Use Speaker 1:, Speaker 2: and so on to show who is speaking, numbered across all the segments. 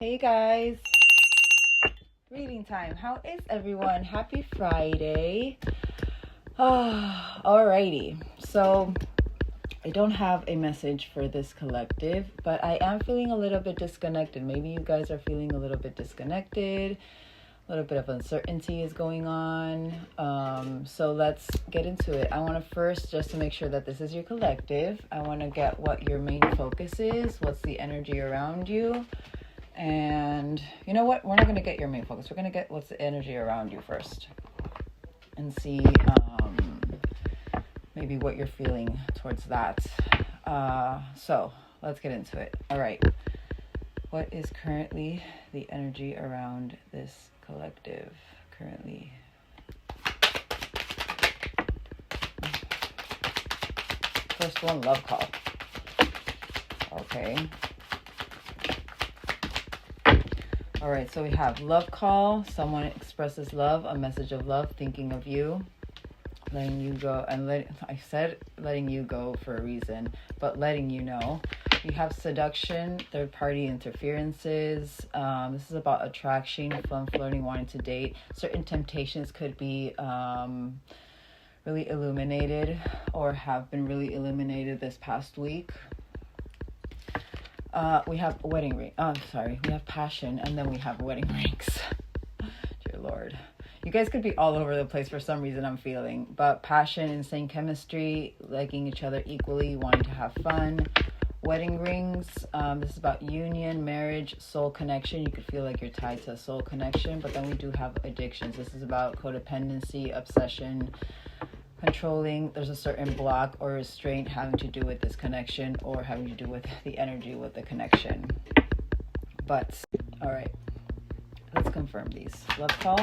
Speaker 1: Hey guys, reading time. How is everyone? Happy Friday. Alrighty. So I don't have a message for this collective, but I am feeling a little bit disconnected. Maybe you guys are feeling a little bit disconnected. A little bit of uncertainty is going on. So let's get into it. I want to first, just to make sure that this is your collective, I want to get what your main focus is. What's the energy around you? And you know what? We're not going to get your main focus. We're going to get what's the energy around you first. And see maybe what you're feeling towards that. So let's get into it. All right. What is currently the energy around this collective currently? First one, love call. Okay. All right, so we have love call. Someone expresses love, a message of love, thinking of you, letting you go. And I said letting you go for a reason, but letting you know. You have seduction, third-party interferences. This is about attraction, fun, flirting, wanting to date. Certain temptations could be really illuminated or have been really illuminated this past week. We have a wedding ring. We have passion, and then we have wedding rings. Dear Lord. You guys could be all over the place for some reason, I'm feeling. But passion, insane chemistry, liking each other equally, wanting to have fun. Wedding rings. This is about union, marriage, soul connection. You could feel like you're tied to a soul connection. But then we do have addictions. This is about codependency, obsession, controlling. There's a certain block or restraint having to do with this connection or having to do with the energy with the connection. But all right, let's confirm these. Love call,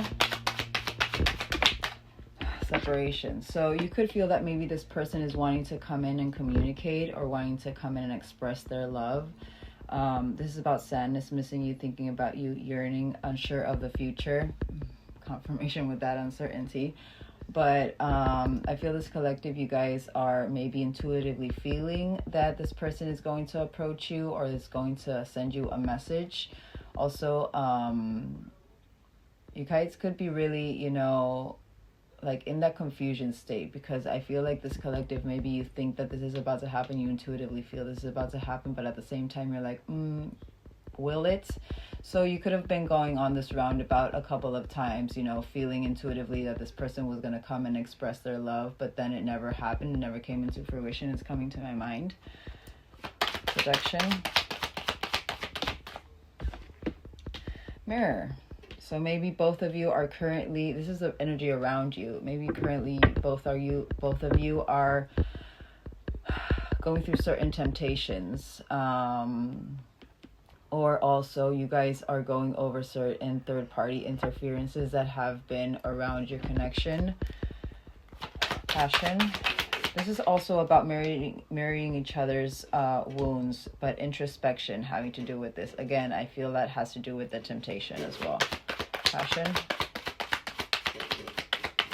Speaker 1: separation. So you could feel that maybe this person is wanting to come in and communicate or wanting to come in and express their love. This is about sadness, missing you, thinking about you, yearning, unsure of the future. Confirmation with that uncertainty. But I feel this collective, you guys are maybe intuitively feeling that this person is going to approach you or is going to send you a message. Also, you guys could be really, like in that confusion state, because I feel like this collective, maybe you think that this is about to happen, you intuitively feel this is about to happen, but at the same time you're like, will it? So you could have been going on this roundabout a couple of times, feeling intuitively that this person was going to come and express their love, but then it never happened, it never came into fruition. It's coming to my mind. Projection. Mirror. So maybe both of you are currently, this is the energy around you. Maybe currently both of you are going through certain temptations. Or also you guys are going over certain third-party interferences that have been around your connection. Passion. This is also about marrying each other's wounds, but introspection having to do with this. Again, I feel that has to do with the temptation as well. Passion.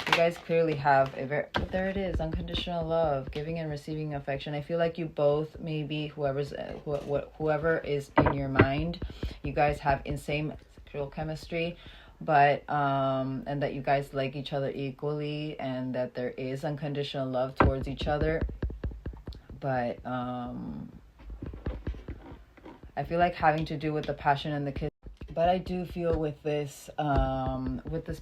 Speaker 1: You guys clearly have there it is, unconditional love, giving and receiving affection. I feel like you both, maybe whoever is in your mind, you guys have insane sexual chemistry, but and that you guys like each other equally, and that there is unconditional love towards each other. But I feel like having to do with the passion and the kiss. But I do feel with this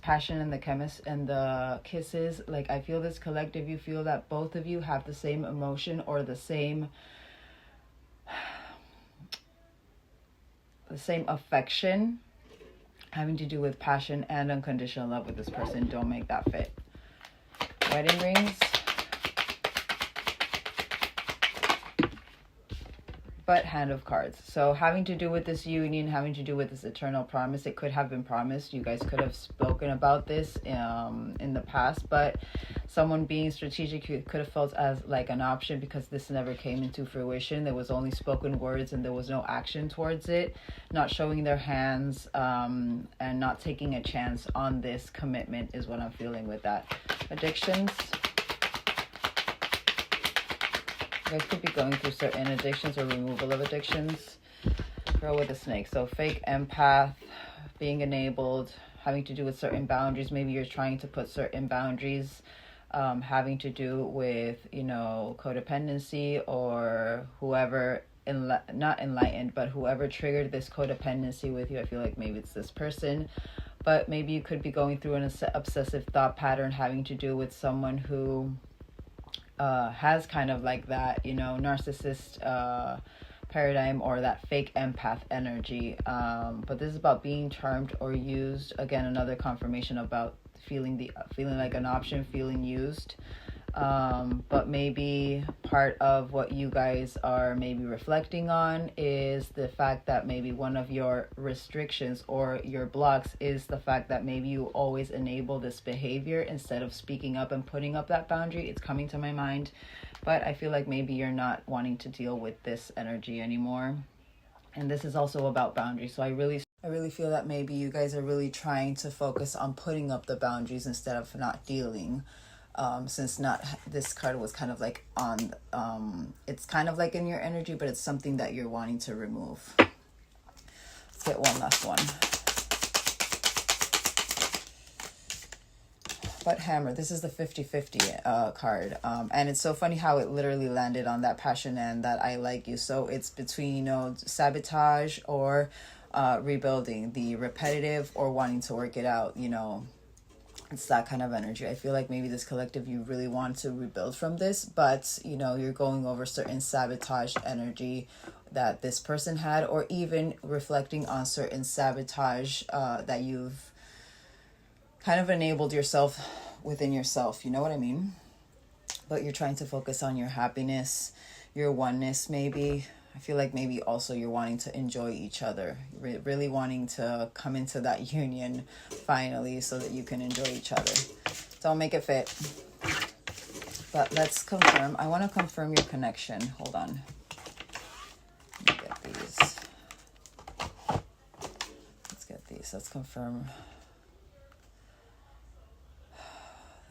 Speaker 1: passion and the kisses, like I feel this collective, you feel that both of you have the same emotion or the same affection, having to do with passion and unconditional love with this person. Don't make that fit. Wedding rings. But hand of cards. So having to do with this union, having to do with this eternal promise. It could have been promised. You guys could have spoken about this in the past, but someone being strategic could have felt as like an option because this never came into fruition. There was only spoken words and there was no action towards it. Not showing their hands and not taking a chance on this commitment is what I'm feeling with that. Addictions. You guys could be going through certain addictions or removal of addictions. Girl with a snake. So fake empath, being enabled, having to do with certain boundaries. Maybe you're trying to put certain boundaries, having to do with, you know, codependency, or whoever, not enlightened, but whoever triggered this codependency with you. I feel like maybe it's this person, but maybe you could be going through an obsessive thought pattern having to do with someone who has kind of like that, you know, narcissist paradigm, or that fake empath energy. But this is about being charmed or used. Again, another confirmation about feeling like an option, feeling used. But maybe part of what you guys are maybe reflecting on is the fact that maybe one of your restrictions or your blocks is the fact that maybe you always enable this behavior instead of speaking up and putting up that boundary. It's coming to my mind, but I feel like maybe you're not wanting to deal with this energy anymore. And this is also about boundaries. So I really feel that maybe you guys are really trying to focus on putting up the boundaries instead of not dealing. Since this card was kind of like on, it's kind of like in your energy, but it's something that you're wanting to remove. Let's get one last one. But Hammer, this is the 50-50 card. And it's so funny how it literally landed on that passion and that I like you. So it's between, you know, sabotage or rebuilding, the repetitive or wanting to work it out, you know. It's that kind of energy. I feel like maybe this collective, you really want to rebuild from this, but, you know, you're going over certain sabotage energy that this person had, or even reflecting on certain sabotage that you've kind of enabled yourself within yourself. You know what I mean? But you're trying to focus on your happiness, your oneness, maybe. I feel like maybe also you're wanting to enjoy each other, really wanting to come into that union finally so that you can enjoy each other. Don't make it fit. But let's confirm. I want to confirm your connection. Hold on. Let me get these. Let's get these. Let's confirm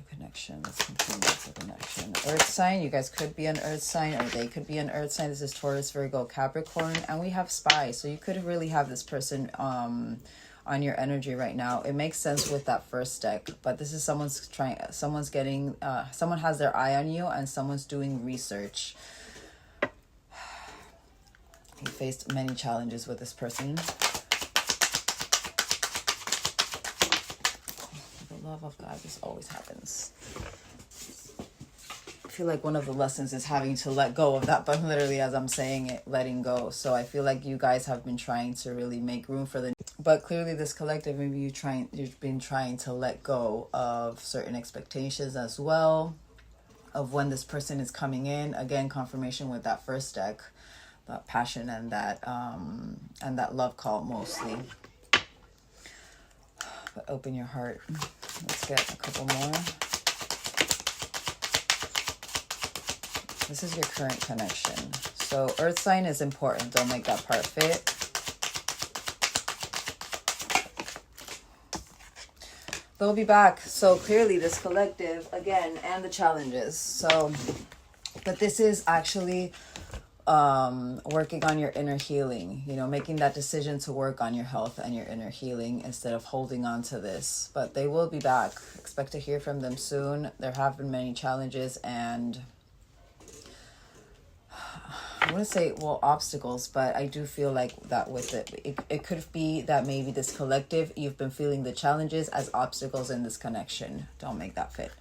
Speaker 1: connection. Let's continue with the connection. Earth sign. You guys could be an earth sign, or they could be an earth sign. This is Taurus, Virgo, Capricorn, and we have Spy. So you could really have this person on your energy right now. It makes sense with that first deck, but this is someone has their eye on you, and someone's doing research. You faced many challenges with this person. Love of God, this always happens. I feel like one of the lessons is having to let go of that, but literally as I'm saying it, letting go. So I feel like you guys have been trying to really make room for but clearly this collective, maybe you've been trying to let go of certain expectations as well, of when this person is coming in. Again, confirmation with that first deck, that passion and that love call mostly. But open your heart. Let's get a couple more. This is your current connection. So earth sign is important. Don't make that part fit. They'll be back. So clearly this collective, again, and the challenges. So, but this is actually working on your inner healing, you know, making that decision to work on your health and your inner healing instead of holding on to this. But they will be back. Expect to hear from them soon. There have been many challenges and I want to say, well, obstacles, but I do feel like that with it could be that maybe this collective, you've been feeling the challenges as obstacles in this connection. Don't make that fit.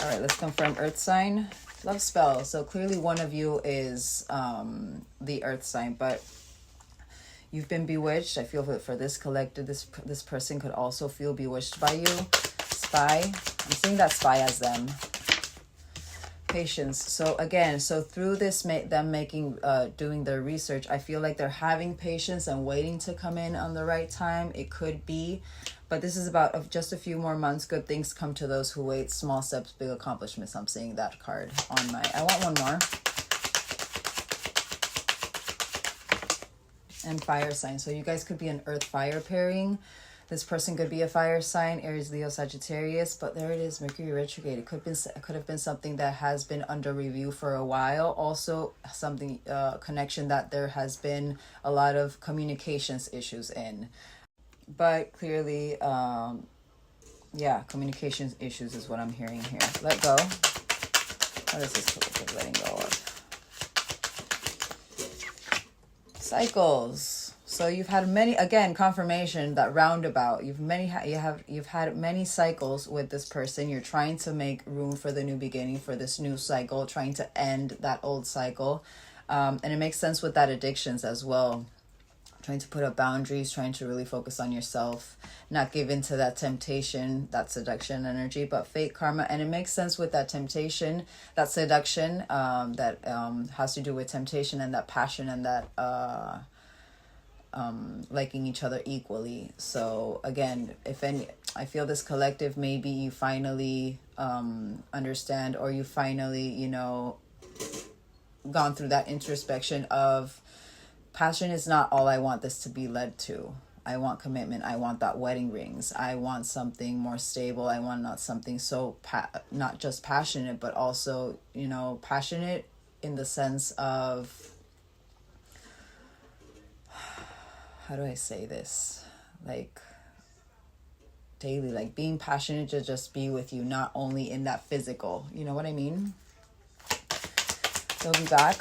Speaker 1: All right, let's confirm earth sign. Love spell. So clearly one of you is the earth sign, but you've been bewitched. I feel that for this collective, this person could also feel bewitched by you. Spy. I'm seeing that spy as them. Patience. So again, so through this, them doing their research, I feel like they're having patience and waiting to come in on the right time. It could be, but this is about just a few more months. Good things come to those who wait. Small steps, big accomplishments. I'm seeing that card on my, I want one more. And fire sign. So you guys could be an earth fire pairing. This person could be a fire sign, Aries, Leo, Sagittarius, but there it is, Mercury retrograde. It could have been something that has been under review for a while. Also, something connection that there has been a lot of communications issues in. But clearly, yeah, communications issues is what I'm hearing here. Let go. What is this collective letting go of? Cycles. So you've had many, again, confirmation that roundabout. You've had many cycles with this person. You're trying to make room for the new beginning, for this new cycle, trying to end that old cycle. And it makes sense with that addictions as well. Trying to put up boundaries, trying to really focus on yourself, not give in to that temptation, that seduction energy, but fate, karma. And it makes sense with that temptation, that seduction, that has to do with temptation and that passion and that liking each other equally. So again, I feel this collective, maybe you finally understand, or you finally, gone through that introspection of passion is not all I want this to be led to. I want commitment. I want that wedding rings. I want something more stable. I want not something so not just passionate, but also, passionate in the sense of, how do I say this? Like daily, like being passionate to just be with you, not only in that physical, you know what I mean? They'll be back.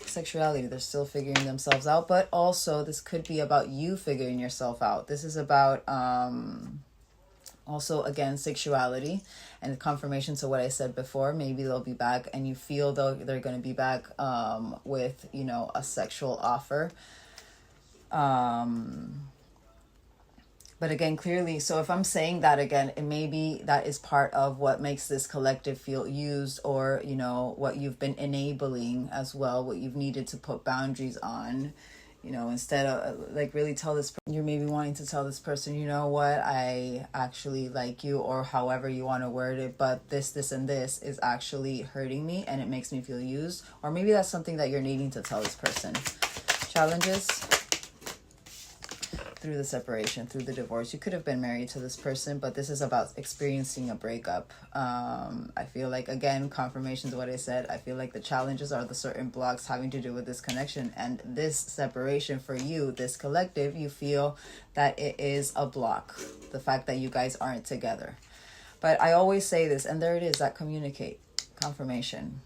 Speaker 1: Sexuality, they're still figuring themselves out, but also this could be about you figuring yourself out. This is about also, again, sexuality and confirmation to what I said before. Maybe they'll be back and you feel though they're going to be back with a sexual offer. But again, clearly, so if I'm saying that again, it maybe that is part of what makes this collective feel used, or, what you've been enabling as well, what you've needed to put boundaries on, instead of like really tell this, you're maybe wanting to tell this person, you know what, I actually like you, or however you want to word it, but this, and this is actually hurting me and it makes me feel used. Or maybe that's something that you're needing to tell this person. Challenges. Through the separation, through the divorce. You could have been married to this person, but this is about experiencing a breakup. I feel like, again, confirmation to what I said. I feel like the challenges are the certain blocks having to do with this connection and this separation for you, this collective. You feel that it is a block, the fact that you guys aren't together. But I always say this, and there it is, that communicate, confirmation.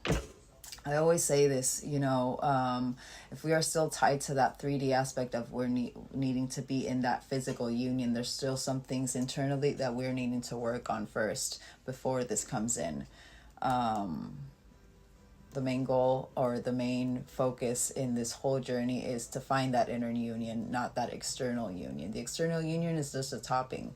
Speaker 1: I always say this, if we are still tied to that 3D aspect of we're needing to be in that physical union, there's still some things internally that we're needing to work on first before this comes in. The main goal or the main focus in this whole journey is to find that inner union, not that external union. The external union is just a topping.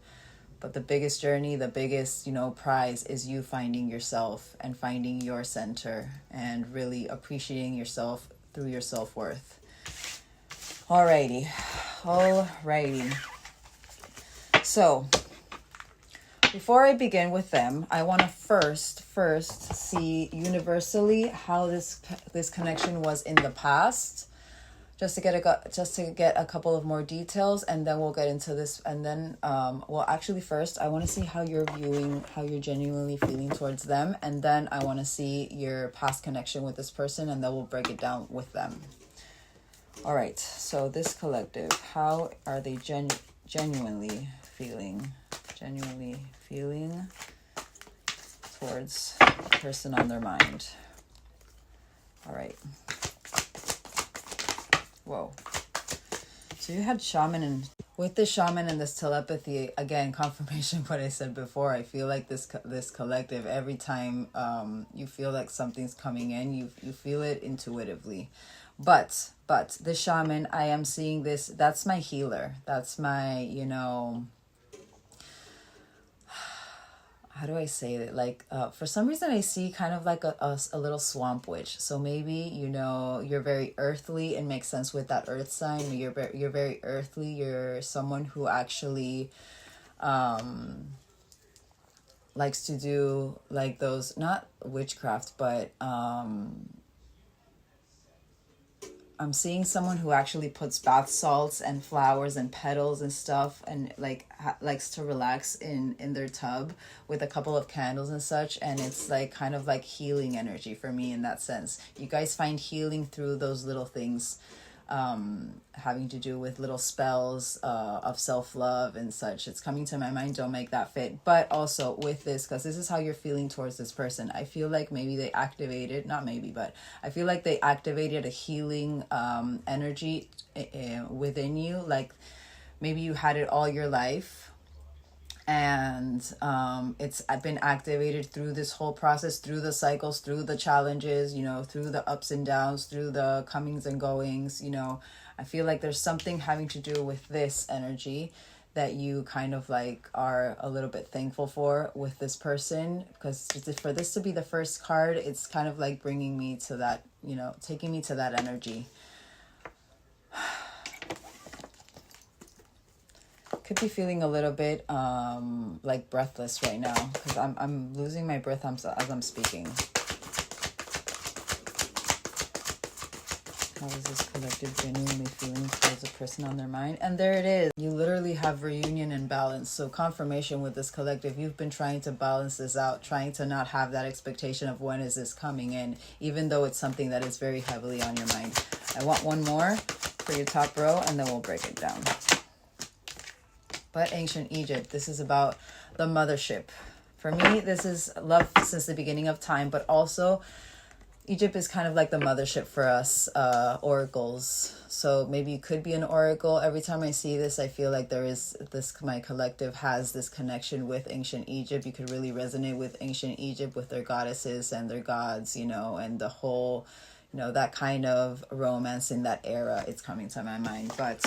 Speaker 1: But the biggest journey, the biggest, prize is you finding yourself and finding your center and really appreciating yourself through your self-worth. Alrighty. So, before I begin with them, I want to first see universally how this connection was in the past. Just to get a couple of more details, and then we'll get into this. And then, first, I want to see how you're genuinely feeling towards them. And then I want to see your past connection with this person, and then we'll break it down with them. All right. So this collective, how are they genuinely feeling towards the person on their mind? All right. Whoa. So you had shaman, and with the shaman and this telepathy, again, confirmation of what I said before. I feel like this collective, every time you feel like something's coming in, you feel it intuitively. But the shaman, I am seeing this, that's my healer. That's my, how do I say it? Like, for some reason I see kind of like a little swamp witch. So maybe, you're very earthly and makes sense with that earth sign. You're very earthly. You're someone who actually likes to do like those, not witchcraft, but I'm seeing someone who actually puts bath salts and flowers and petals and stuff, and like likes to relax in their tub with a couple of candles and such. And it's like kind of like healing energy for me in that sense. You guys find healing through those little things, having to do with little spells of self-love and such. It's coming to my mind. Don't make that fit. But also with this, because this is how you're feeling towards this person, I feel like maybe they activated, not maybe, but I feel like they activated a healing energy within you. Like maybe you had it all your life, and it's been activated through this whole process, through the cycles, through the challenges, you know, through the ups and downs, through the comings and goings. You know, I feel like there's something having to do with this energy that you kind of like are a little bit thankful for with this person, because for this to be the first card, it's kind of like bringing me to that, you know, taking me to that energy. Could be feeling a little bit like breathless right now, because I'm losing my breath as I'm speaking. How is this collective genuinely feeling towards a person on their mind? And there it is. You literally have reunion and balance. So confirmation with this collective. You've been trying to balance this out, trying to not have that expectation of when is this coming in, even though it's something that is very heavily on your mind. I want one more for your top row, and then we'll break it down. But ancient Egypt, this is about the mothership. For me, this is love since the beginning of time, but also Egypt is kind of like the mothership for us, oracles. So maybe you could be an oracle. Every time I see this, I feel like there is this, my collective has this connection with ancient Egypt. You could really resonate with ancient Egypt, with their goddesses and their gods, you know, and the whole, you know, that kind of romance in that era. It's coming to my mind. But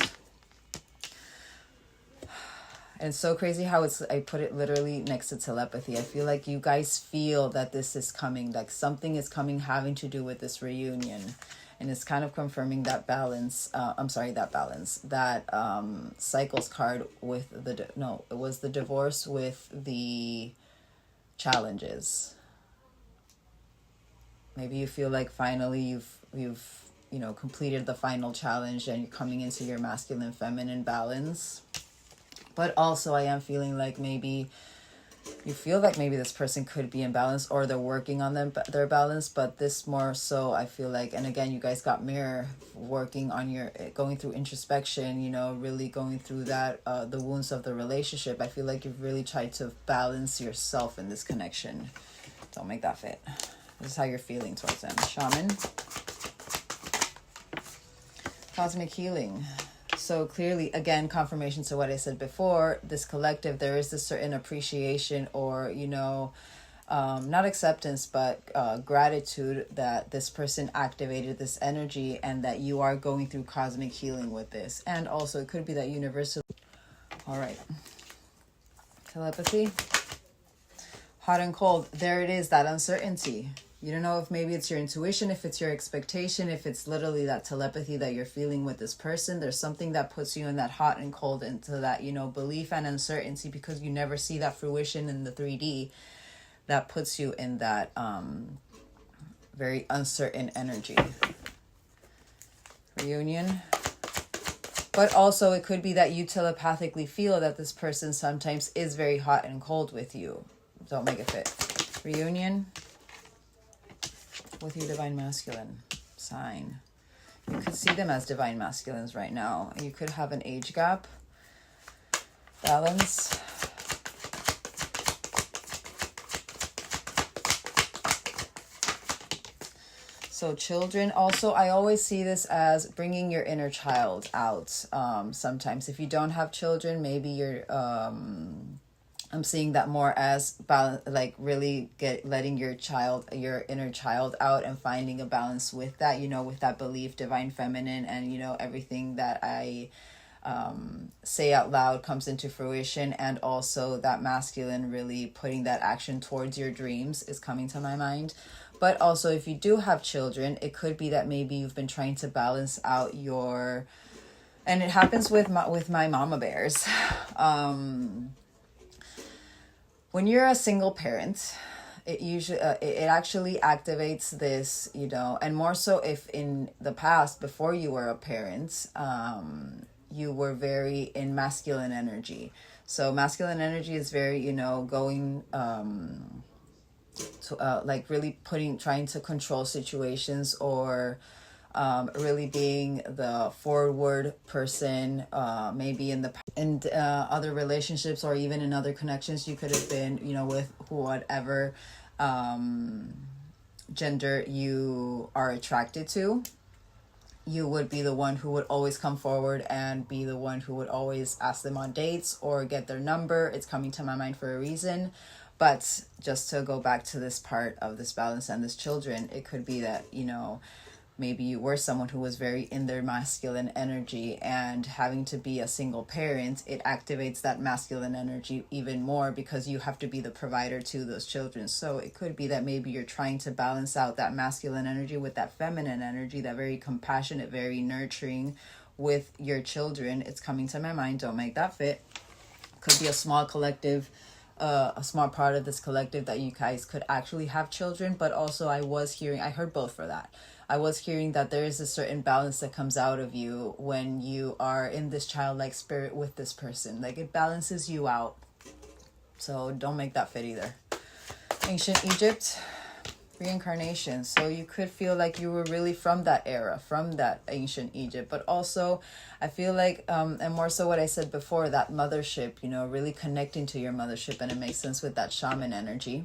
Speaker 1: and it's so crazy how I put it literally next to telepathy. I feel like you guys feel that this is coming, like something is coming having to do with this reunion. And it's kind of confirming that balance. That cycles card with it was the divorce with the challenges. Maybe you feel like finally you've you know, completed the final challenge and you're coming into your masculine feminine balance. But also I am feeling like maybe you feel like maybe this person could be in balance, or they're working on their balance. But this more so, I feel like, and again, you guys got mirror, working on your, going through introspection, you know, really going through that, the wounds of the relationship. I feel like you've really tried to balance yourself in this connection. Don't make that fit. This is how you're feeling towards them. Shaman. Cosmic healing. So clearly, again, confirmation to what I said before, this collective, there is this certain appreciation, or, you know, not acceptance, but gratitude that this person activated this energy, and that you are going through cosmic healing with this. And also it could be that universal. All right. Telepathy. Hot and cold. There it is, that uncertainty. You don't know if maybe it's your intuition, if it's your expectation, if it's literally that telepathy that you're feeling with this person. There's something that puts you in that hot and cold, into that, you know, belief and uncertainty, because you never see that fruition in the 3D. That puts you in that very uncertain energy. Reunion. But also it could be that you telepathically feel that this person sometimes is very hot and cold with you. Don't make it fit. Reunion. With your divine masculine sign. You could see them as divine masculines right now. You could have an age gap. Balance. So children, also, I always see this as bringing your inner child out. Sometimes if you don't have children, maybe you're I'm seeing that more as balance, like really letting your inner child out and finding a balance with that, you know, with that belief, divine feminine, and, you know, everything that I say out loud comes into fruition. And also that masculine, really putting that action towards your dreams, is coming to my mind. But also if you do have children, it could be that maybe you've been trying to balance out your, and it happens with my mama bears. When you're a single parent it usually it actually activates this, you know, and more so if in the past before you were a parent, you were very in masculine energy. So masculine energy is very, you know, going to like really trying to control situations, or really being the forward person, maybe in other relationships, or even in other connections you could have been, you know, with whatever gender you are attracted to. You would be the one who would always come forward and be the one who would always ask them on dates or get their number. It's coming to my mind for a reason. But just to go back to this part of this balance and this children, it could be that, you know, maybe you were someone who was very in their masculine energy, and having to be a single parent, it activates that masculine energy even more because you have to be the provider to those children. So it could be that maybe you're trying to balance out that masculine energy with that feminine energy, that very compassionate, very nurturing with your children. It's coming to my mind. Don't make that fit. Could be a small collective, a small part of this collective that you guys could actually have children. But also I heard both for that. I was hearing that there is a certain balance that comes out of you when you are in this childlike spirit with this person. Like, it balances you out. So don't make that fit either. Ancient Egypt, reincarnation. So you could feel like you were really from that era, from that ancient Egypt. But also I feel like, and more so what I said before, that mothership, you know, really connecting to your mothership. And it makes sense with that shaman energy.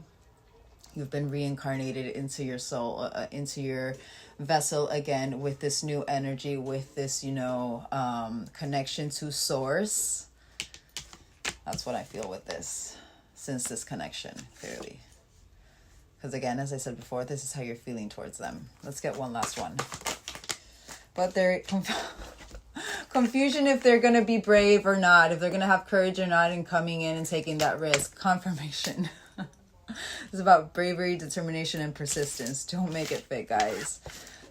Speaker 1: You've been reincarnated into your soul, into your vessel again, with this new energy, with this, you know, connection to source. That's what I feel with this, since this connection, clearly. Because again, as I said before, this is how you're feeling towards them. Let's get one last one. But they're confusion if they're going to be brave or not, if they're going to have courage or not in coming in and taking that risk. Confirmation. It's about bravery, determination, and persistence. Don't make it fit, guys.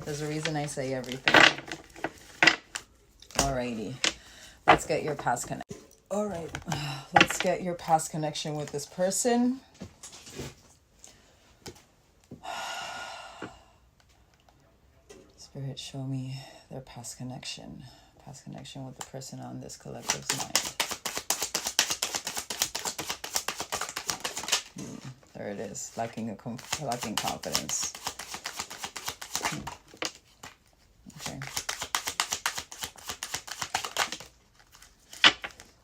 Speaker 1: There's a reason I say everything. Alrighty. Let's get your past connection. Alright. Let's get your past connection with this person. Spirit, show me their past connection. Past connection with the person on this collective's mind. There it is. Lacking confidence. Okay.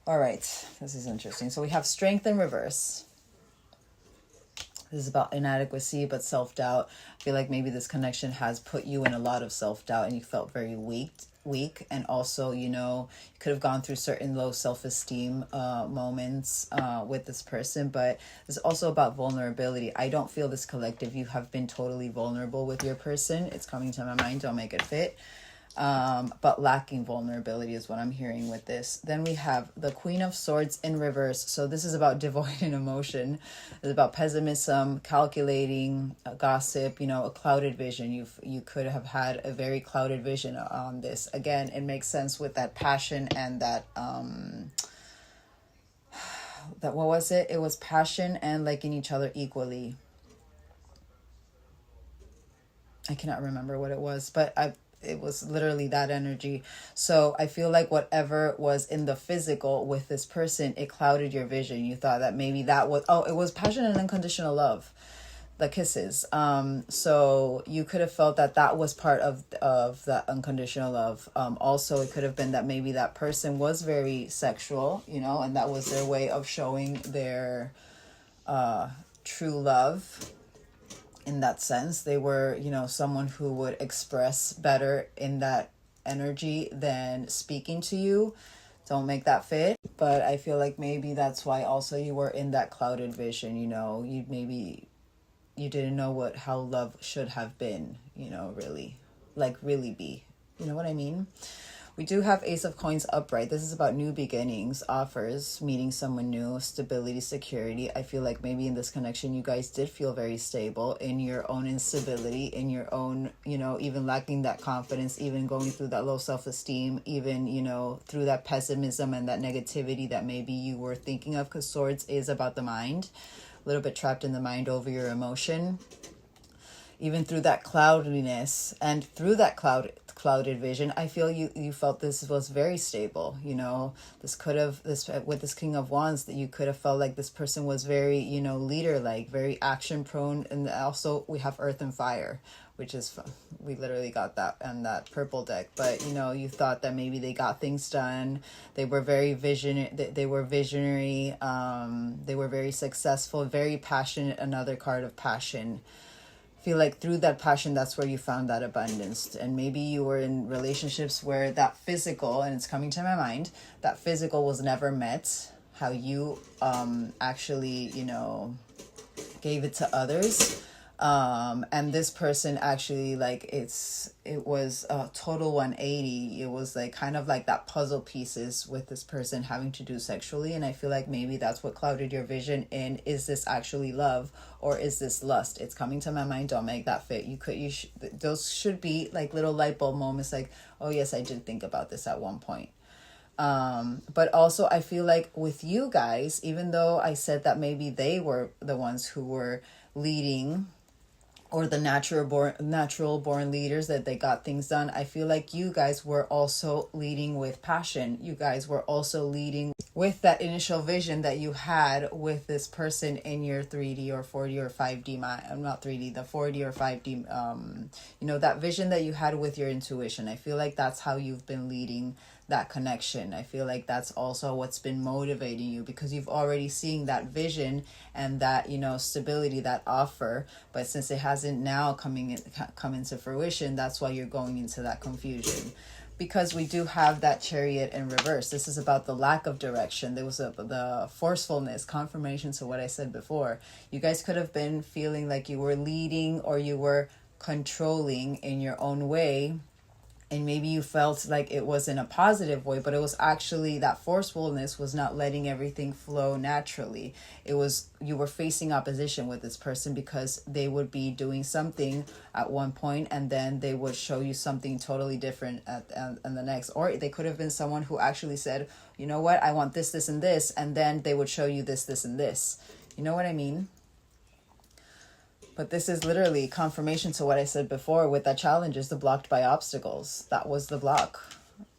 Speaker 1: All right. This is interesting. So we have strength in reverse. This is about inadequacy, but self-doubt. I feel like maybe this connection has put you in a lot of self-doubt and you felt very weak. And also, you know, you could have gone through certain low self-esteem moments with this person, but it's also about vulnerability. I don't feel this collective, you have been totally vulnerable with your person. It's coming to my mind. Don't make it fit. But lacking vulnerability is what I'm hearing with this. Then we have the Queen of Swords in reverse. So this is about devoid in emotion. It's about pessimism, calculating, gossip, you know, a clouded vision. You could have had a very clouded vision on this. Again, it makes sense with that passion and that what was it? It was passion and liking each other equally. I cannot remember what it was, but it was literally that energy. So I feel like whatever was in the physical with this person, it clouded your vision. You thought that maybe that was, it was passion and unconditional love, the kisses. So you could have felt that that was part of that unconditional love. Also, it could have been that maybe that person was very sexual, you know, and that was their way of showing their true love. In that sense, they were, you know, someone who would express better in that energy than speaking to you. Don't make that fit. But I feel like maybe that's why also you were in that clouded vision, you know, you didn't know how love should have been, you know, really be, you know what I mean? We do have Ace of Coins upright. This is about new beginnings, offers, meeting someone new, stability, security. I feel like maybe in this connection, you guys did feel very stable in your own instability, in your own, you know, even lacking that confidence, even going through that low self-esteem, even, you know, through that pessimism and that negativity that maybe you were thinking of, because Swords is about the mind. a little bit trapped in the mind over your emotion, even through that cloudiness. And through that clouded vision, I feel you felt this was very stable. You know, this could have, this with this King of Wands, that you could have felt like this person was very, you know, leader like, very action prone. And also we have Earth and Fire, which is fun. We literally got that on that purple deck. But you know, you thought that maybe they got things done. They were very they were visionary. They were very successful, very passionate. Another card of passion. Feel like through that passion, that's where you found that abundance. And maybe you were in relationships where that physical, and it's coming to my mind, that physical was never met. How you actually, you know, gave it to others. And this person actually, like, it was a total 180. It was like kind of like that puzzle pieces with this person having to do sexually. And I feel like maybe that's what clouded your vision in, is this actually love or is this lust? It's coming to my mind. Don't make that fit. Those should be like little light bulb moments, like, oh yes, I did think about this at one point. But also I feel like with you guys, even though I said that maybe they were the ones who were leading, or the natural born leaders, that they got things done, I feel like you guys were also leading with passion. You guys were also leading with that initial vision that you had with this person in your 3D or 4D or 5D not 3D, the 4D or 5D, you know, that vision that you had with your intuition. I feel like that's how you've been leading that connection. I feel like that's also what's been motivating you, because you've already seen that vision and that, you know, stability, that offer. But since it hasn't now come into fruition, that's why you're going into that confusion. Because we do have that Chariot in reverse. This is about the lack of direction. There was the forcefulness, confirmation to what I said before. You guys could have been feeling like you were leading or you were controlling in your own way. And maybe you felt like it was in a positive way, but it was actually that forcefulness was not letting everything flow naturally. It was, you were facing opposition with this person because they would be doing something at one point and then they would show you something totally different at the next. Or they could have been someone who actually said, you know what, I want this, this, and this. And then they would show you this, this, and this. You know what I mean? But this is literally confirmation to what I said before with that challenge, is the blocked by obstacles. That was the block.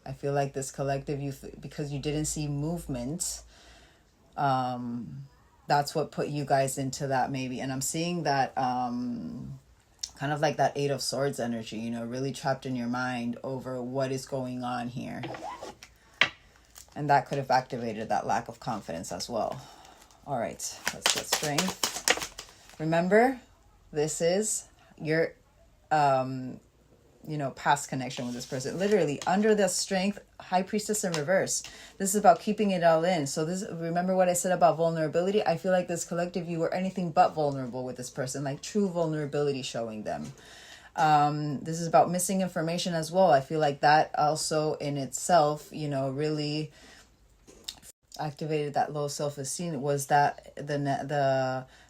Speaker 1: I feel like this collective, because you didn't see movement, that's what put you guys into that maybe. And I'm seeing that kind of like that Eight of Swords energy, you know, really trapped in your mind over what is going on here. And that could have activated that lack of confidence as well. All right, let's get strength. Remember, this is your, you know, past connection with this person. Literally, under the strength, High Priestess in reverse. This is about keeping it all in. So this, remember what I said about vulnerability? I feel like this collective, you were anything but vulnerable with this person, like true vulnerability showing them. This is about missing information as well. I feel like that also in itself, you know, really activated that low self-esteem. Was that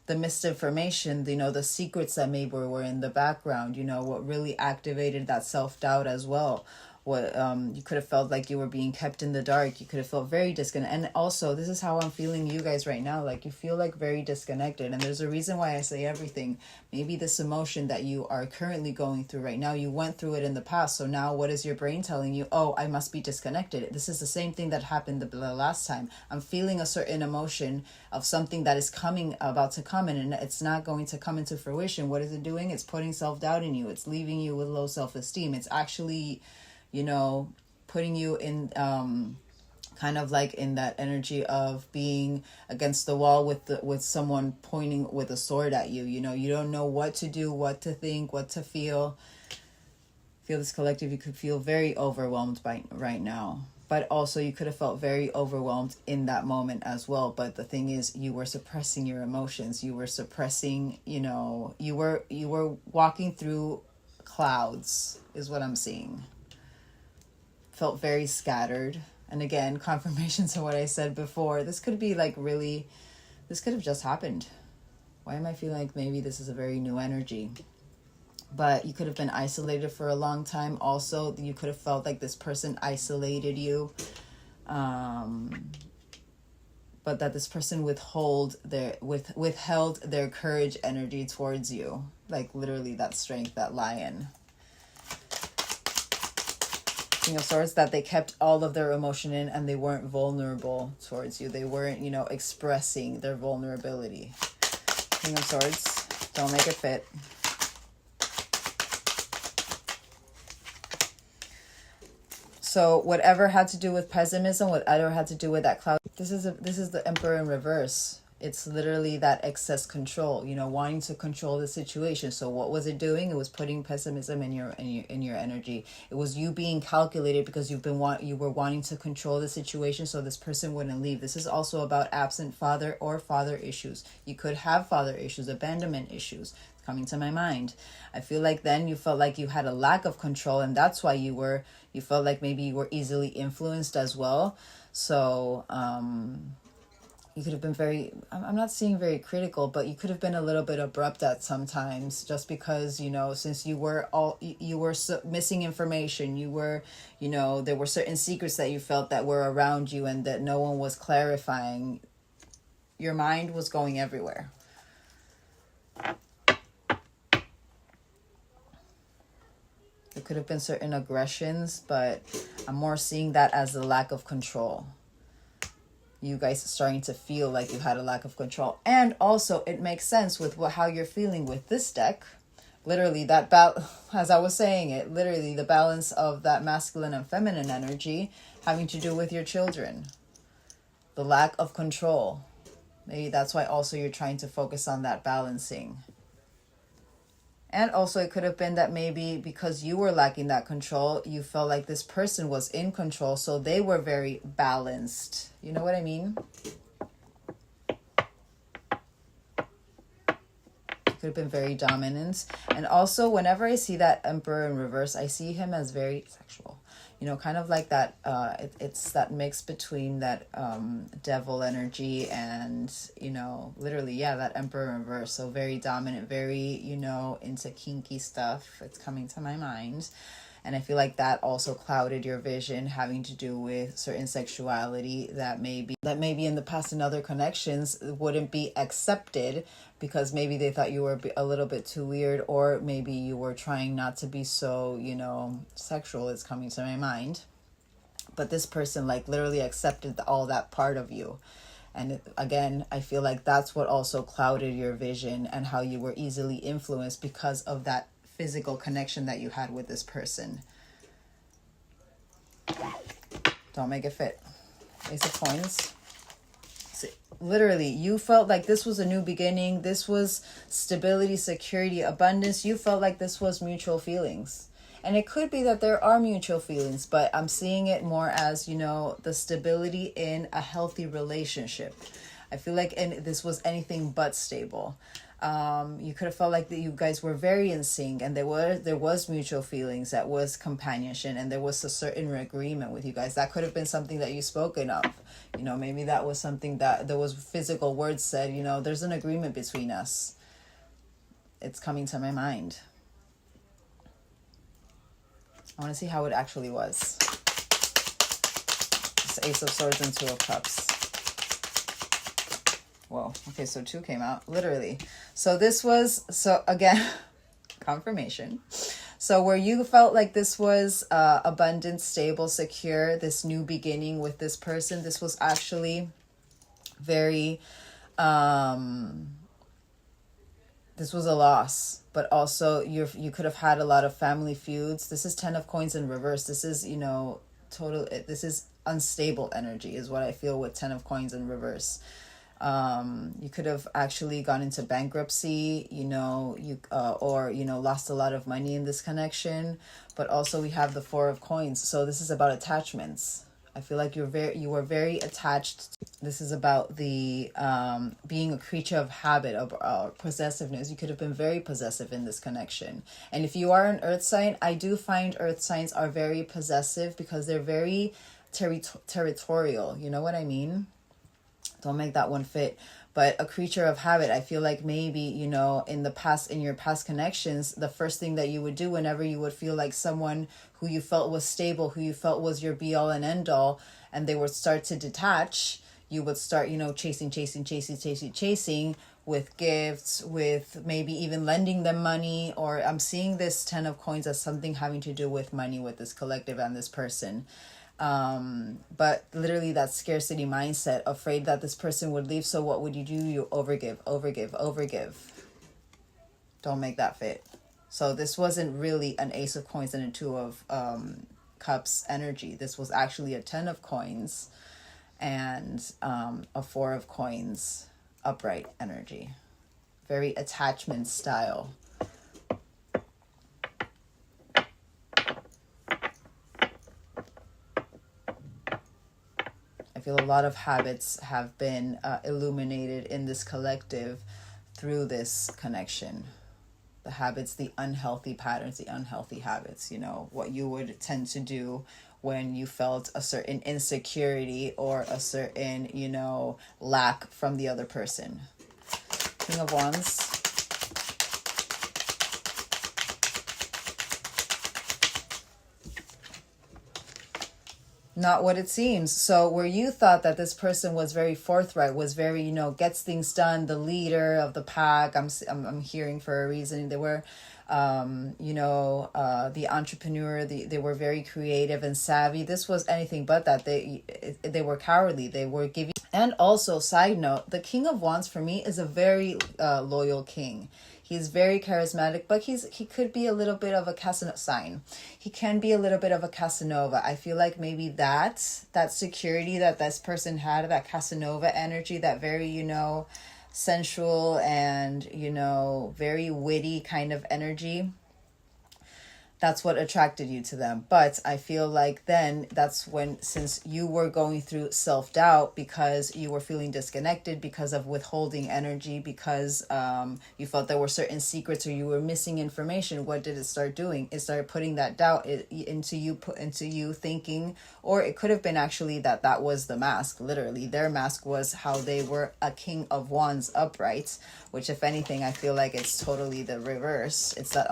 Speaker 1: the misinformation, you know, the secrets that maybe were in the background, you know, what really activated that self-doubt as well. What you could have felt like you were being kept in the dark. You could have felt very disconnected. And also, this is how I'm feeling you guys right now. Like, you feel like very disconnected. And there's a reason why I say everything. Maybe this emotion that you are currently going through right now, you went through it in the past. So now what is your brain telling you? Oh, I must be disconnected. This is the same thing that happened the last time. I'm feeling a certain emotion of something that is about to come in, and it's not going to come into fruition. What is it doing? It's putting self-doubt in you. It's leaving you with low self-esteem. It's actually, you know, putting you in kind of like in that energy of being against the wall with someone pointing with a sword at you. You know, you don't know what to do, what to think, what to feel. Feel this collective, you could feel very overwhelmed right now. But also you could have felt very overwhelmed in that moment as well. But the thing is, you were suppressing your emotions. You were suppressing, you know, you were walking through clouds is what I'm seeing. Felt very scattered. And again, confirmation to what I said before. This could be like really, this could have just happened. Why am I feeling like maybe this is a very new energy? But you could have been isolated for a long time. Also, you could have felt like this person isolated you. but that this person withheld their courage energy towards you. Like literally that strength, that lion. King of Swords, that they kept all of their emotion in and they weren't vulnerable towards you. They weren't, expressing their vulnerability. King of Swords, don't make it fit. So whatever had to do with pessimism, whatever had to do with that cloud, this is the Emperor in reverse. It's literally that excess control, wanting to control the situation. So what was it doing? It was putting pessimism in your energy. It was you being calculated because you were wanting to control the situation so this person wouldn't leave. This is also about absent father or father issues. You could have father issues, abandonment issues coming to my mind. I feel like then you felt like you had a lack of control, and that's why you felt like maybe you were easily influenced as well. So you could have been I'm not saying very critical, but you could have been a little bit abrupt at sometimes, just because, since you were missing information, there were certain secrets that you felt that were around you and that no one was clarifying. Your mind was going everywhere. There could have been certain aggressions, but I'm more seeing that as a lack of control. You guys are starting to feel like you had a lack of control. And also, it makes sense with how you're feeling with this deck. Literally, as I was saying it, literally the balance of that masculine and feminine energy having to do with your children. The lack of control. Maybe that's why also you're trying to focus on that balancing. And also it could have been that maybe because you were lacking that control, you felt like this person was in control, so they were very balanced. You know what I mean? Could have been very dominant. And also whenever I see that Emperor in reverse, I see him as very sexual. Kind of like that, it's that mix between that devil energy and, literally, that Emperor in reverse. So very dominant, very, into kinky stuff. It's coming to my mind. And I feel like that also clouded your vision, having to do with certain sexuality that maybe in the past in other connections wouldn't be accepted because maybe they thought you were a little bit too weird, or maybe you were trying not to be so, sexual. It's coming to my mind. But this person literally accepted all that part of you. And again, I feel like that's what also clouded your vision and how you were easily influenced because of that physical connection that you had with this person. Don't make it fit. Ace of Coins. So, literally, you felt like this was a new beginning. This was stability, security, abundance. You felt like this was mutual feelings. And it could be that there are mutual feelings, but I'm seeing it more as, the stability in a healthy relationship. I feel like this was anything but stable. You could have felt like that you guys were very in sync, and there was mutual feelings, that was companionship, and there was a certain agreement with you guys. That could have been something that you spoken of. Maybe that was something that there was physical words said, there's an agreement between us. It's coming to my mind. I want to see how it actually was. It's Ace of Swords and Two of Cups. Whoa. Okay, so 2 came out, literally. So this was, again, confirmation. So where you felt like this was abundant, stable, secure, this new beginning with this person, this was actually very, this was a loss. But also you could have had a lot of family feuds. This is 10 of Coins in reverse. This is, this is unstable energy is what I feel with 10 of Coins in reverse. You could have actually gone into bankruptcy, lost a lot of money in this connection. But also we have the 4 of Coins. So this is about attachments. I feel like you were very attached. This is about the being a creature of habit, of possessiveness. You could have been very possessive in this connection. And if you are an earth sign, I do find earth signs are very possessive because they're very territorial. You know what I mean? Don't make that one fit. But a creature of habit, I feel like maybe, in your past connections, the first thing that you would do whenever you would feel like someone who you felt was stable, who you felt was your be all and end all, and they would start to detach, you would start, chasing with gifts, with maybe even lending them money. Or I'm seeing this 10 of coins as something having to do with money with this collective and this person. But literally that scarcity mindset, afraid that this person would leave. So what would you do? You overgive. Don't make that fit. So this wasn't really an ace of coins and a two of cups energy. This was actually a 10 of coins and a 4 of coins upright energy. Very attachment style. I feel a lot of habits have been illuminated in this collective through this connection. The habits, the unhealthy patterns, the unhealthy habits, what you would tend to do when you felt a certain insecurity or a certain, lack from the other person. King of Wands. Not what it seems. So where you thought that this person was very forthright, was very, gets things done, the leader of the pack, I'm hearing for a reason. They were, the entrepreneur, they were very creative and savvy. This was anything but that. They were cowardly. They were giving. And also, side note, the King of Wands for me is a very loyal king. He's very charismatic, but he could be a little bit of a Casanova sign. He can be a little bit of a Casanova. I feel like maybe that security that this person had, that Casanova energy, that very, sensual and, very witty kind of energy. That's what attracted you to them. But I feel like then that's when, since you were going through self-doubt because you were feeling disconnected because of withholding energy, because you felt there were certain secrets or you were missing information, what did it start doing? It started putting that doubt into you thinking, or it could have been actually that was the mask. Literally, their mask was how they were a King of Wands upright, which if anything, I feel like it's totally the reverse. It's that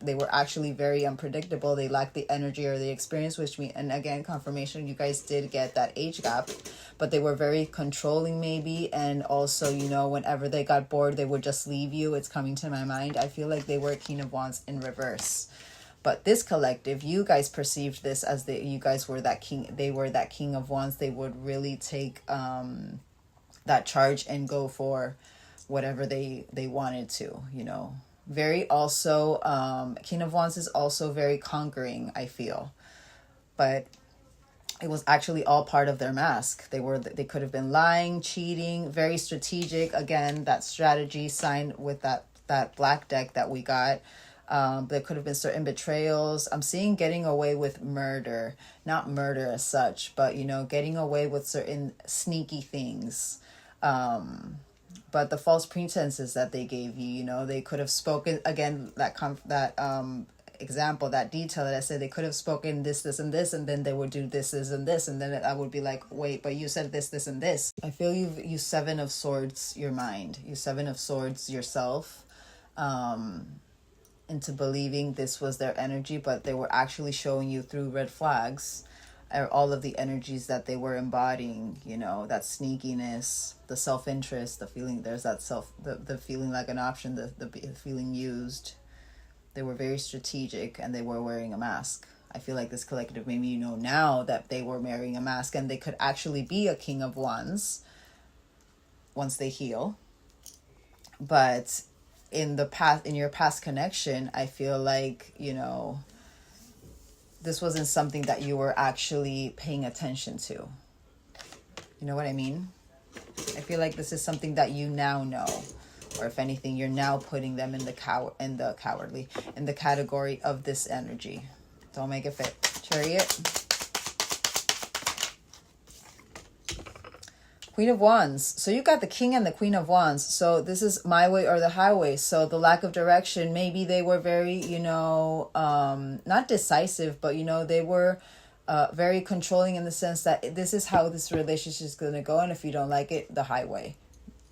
Speaker 1: they were actually very unpredictable. They lacked the energy or the experience, and again, confirmation, you guys did get that age gap, but they were very controlling maybe. And also, whenever they got bored, they would just leave you. It's coming to my mind. I feel like they were King of Wands in reverse. But this collective, you guys perceived this as you guys were that king. They were that King of Wands. They would really take that charge and go for whatever they wanted to, very also King of Wands is also very conquering, I feel, but it was actually all part of their mask. They could have been lying, cheating, very strategic. Again, that strategy sign with that black deck that we got. There could have been certain betrayals. I'm seeing getting away with murder, not murder as such, but getting away with certain sneaky things. But the false pretenses that they gave you, they could have spoken, again, that example, that detail that I said, they could have spoken this, and this, and then they would do this, and this, and then I would be like, wait, but you said this, and this. I feel you 7 of Swords your mind, you 7 of Swords yourself, into believing this was their energy, but they were actually showing you through red flags all of the energies that they were embodying, that sneakiness, the self-interest, the feeling, there's that the feeling like an option, the feeling used. They were very strategic and they were wearing a mask. I feel like this collective, maybe now that they were wearing a mask and they could actually be a King of Wands once they heal. But in your past connection, I feel like, this wasn't something that you were actually paying attention to. You know what I mean? I feel like this is something that you now know, or if anything, you're now putting them in the category of this energy. Don't make it fit. Chariot. Queen of Wands. So you got the King and the Queen of Wands. So this is my way or the highway. So the lack of direction, maybe they were very, not decisive, but, they were very controlling in the sense that this is how this relationship is going to go. And if you don't like it, the highway.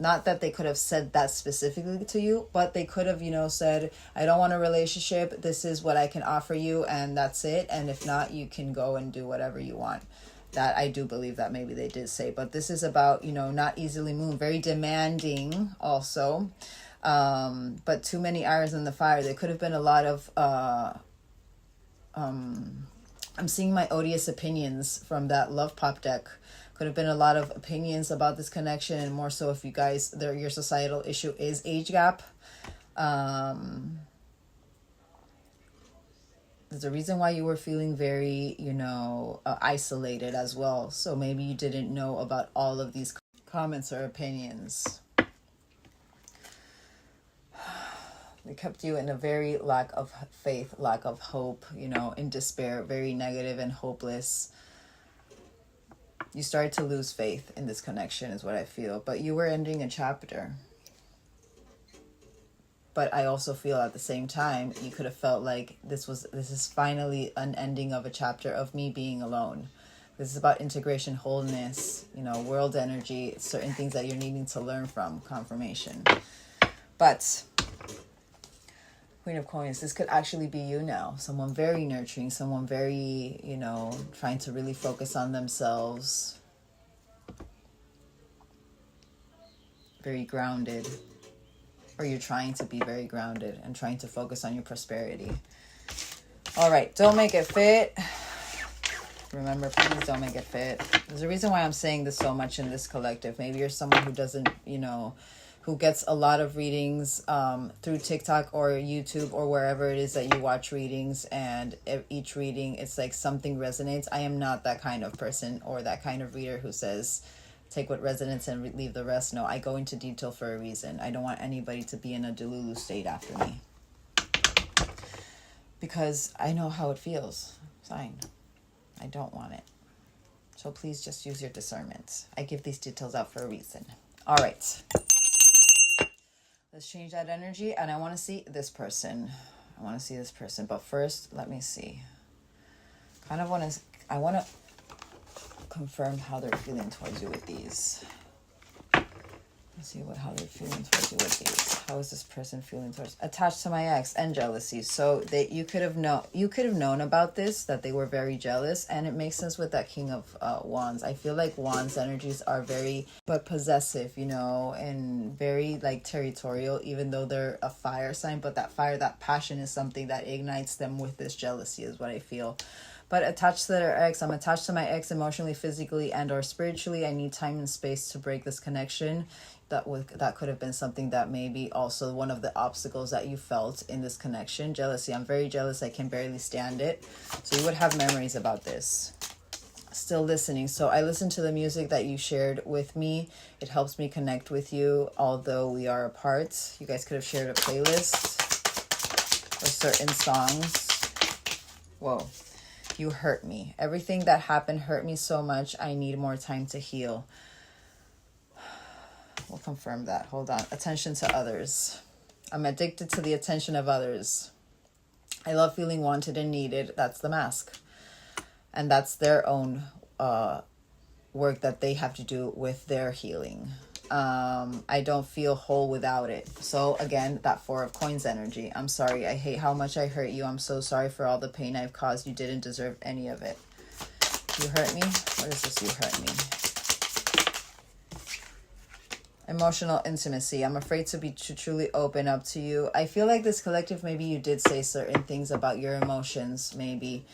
Speaker 1: Not that they could have said that specifically to you, but they could have, said, I don't want a relationship. This is what I can offer you. And that's it. And if not, you can go and do whatever you want. That I do believe that maybe they did say. But this is about, you know, not easily moved, very demanding also. But too many irons in the fire. There could have been a lot of I'm seeing my odious opinions from that love pop deck. Could have been a lot of opinions about this connection, and more so if you guys, your societal issue is age gap. There's a reason why you were feeling very, you know, isolated as well. So maybe you didn't know about all of these comments or opinions. They kept you in a very lack of faith, lack of hope, you know, in despair, very negative and hopeless. You started to lose faith in this connection is what I feel. But you were ending a chapter. But I also feel at the same time, you could have felt like this is finally an ending of a chapter of me being alone. This is about integration, wholeness, you know, world energy, certain things that you're needing to learn from, confirmation. But Queen of Coins, this could actually be you now. Someone very nurturing, someone very, you know, trying to really focus on themselves. Very grounded. Or you're trying to be very grounded and trying to focus on your prosperity. All right, don't make it fit. Remember, please don't make it fit. There's a reason why I'm saying this so much in this collective. Maybe you're someone who doesn't, you know, who gets a lot of readings through TikTok or YouTube or wherever it is that you watch readings, and each reading, it's like something resonates. I am not that kind of person or that kind of reader who says, take what resonates and leave the rest. No, I go into detail for a reason. I don't want anybody to be in a delulu state after me. Because I know how it feels. Fine. I don't want it. So please just use your discernment. I give these details out for a reason. All right. Let's change that energy. And I want to see this person. I want to see this person. But first, let me see. I want to confirm how they're feeling towards you with these. Let's see how they're feeling towards you with these. How is this person feeling towards? Attached to my ex and jealousy. So you could have known about this, that they were very jealous, and it makes sense with that King of Wands. I feel like Wands energies are very but possessive, you know, and very like territorial, even though they're a fire sign. But that fire, that passion is something that ignites them with this jealousy, is what I feel. But attached to their ex, I'm attached to my ex emotionally, physically, and or spiritually. I need time and space to break this connection. That could have been something that maybe also one of the obstacles that you felt in this connection. Jealousy. I'm very jealous. I can barely stand it. So you would have memories about this. Still listening. So I listened to the music that you shared with me. It helps me connect with you, although we are apart. You guys could have shared a playlist or certain songs. Whoa. You hurt me. Everything that happened hurt me so much. I need more time to heal. We'll confirm that. Hold on. Attention to others. I'm addicted to the attention of others. I love feeling wanted and needed. That's the mask. And that's their own work that they have to do with their healing. I don't feel whole without it. So again, that Four of Coins energy. I'm sorry. I hate how much I hurt you. I'm so sorry for all the pain I've caused. You didn't deserve any of it. You hurt me? What is this? You hurt me. Emotional intimacy. I'm afraid to truly open up to you. I feel like this collective, maybe you did say certain things about your emotions, maybe.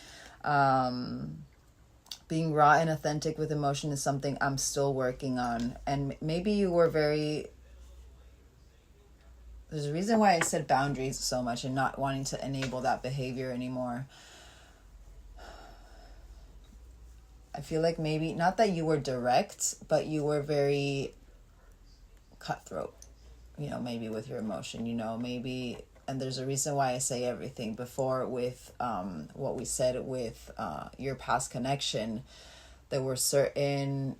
Speaker 1: Being raw and authentic with emotion is something I'm still working on. And maybe you were very... There's a reason why I said boundaries so much and not wanting to enable that behavior anymore. I feel like maybe, not that you were direct, but you were very cutthroat, you know, maybe with your emotion, you know, maybe. And there's a reason why I say everything before with what we said with your past connection. There were certain,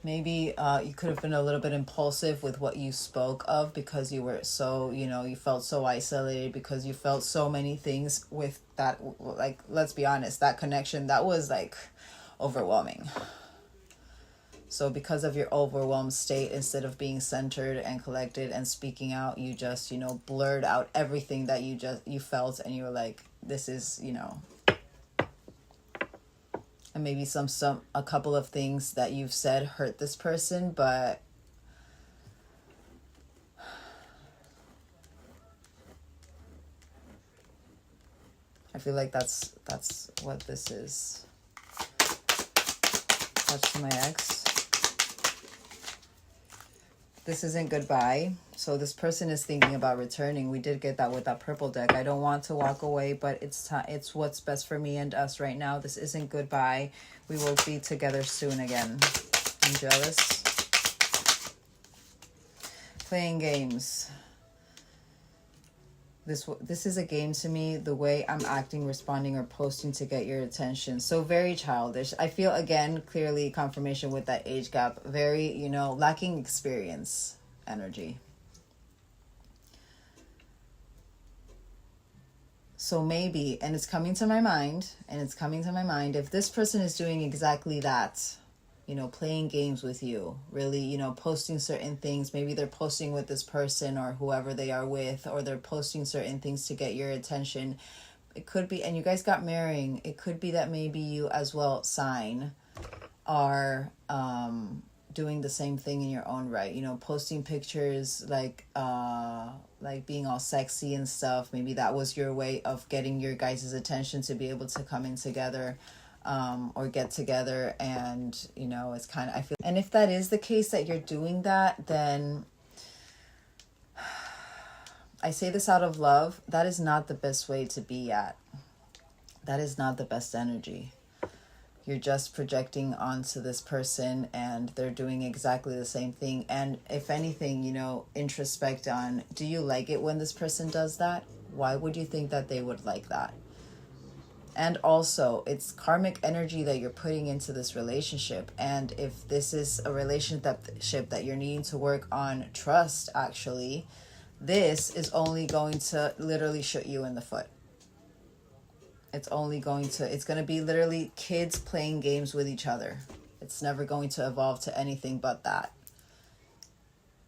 Speaker 1: maybe you could have been a little bit impulsive with what you spoke of, because you were so, you know, you felt so isolated, because you felt so many things with that. Like, let's be honest, that connection, that was like overwhelming. So because of your overwhelmed state, instead of being centered and collected and speaking out, you just, you know, blurred out everything that you felt, and you were like, this is, you know, And maybe a couple of things that you've said hurt this person, but I feel like that's what this is. Touch to my ex. This isn't goodbye. So this person is thinking about returning. We did get that with that purple deck. I don't want to walk away, but it's what's best for me and us right now. This isn't goodbye. We will be together soon again. I'm jealous. Playing games. This is a game to me, the way I'm acting, responding, or posting to get your attention. So very childish. I feel, again, clearly confirmation with that age gap. Very, you know, lacking experience energy. So maybe, and it's coming to my mind, if this person is doing exactly that, you know, playing games with you, really, you know, posting certain things. Maybe they're posting with this person or whoever they are with, or they're posting certain things to get your attention. It could be, and you guys got marrying. It could be that maybe you as well, sign, are doing the same thing in your own right. You know, posting pictures like being all sexy and stuff. Maybe that was your way of getting your guys' attention to be able to come in together. Or get together, and you know, it's kind of, I feel, and if that is the case that you're doing that, then I say this out of love, that is not the best way to be at. That is not the best energy. You're just projecting onto this person, and they're doing exactly the same thing. And if anything, you know, introspect on, do you like it when this person does that? Why would you think that they would like that? And also, it's karmic energy that you're putting into this relationship. And if this is a relationship that you're needing to work on trust, actually, this is only going to literally shoot you in the foot. It's going to be literally kids playing games with each other. It's never going to evolve to anything but that.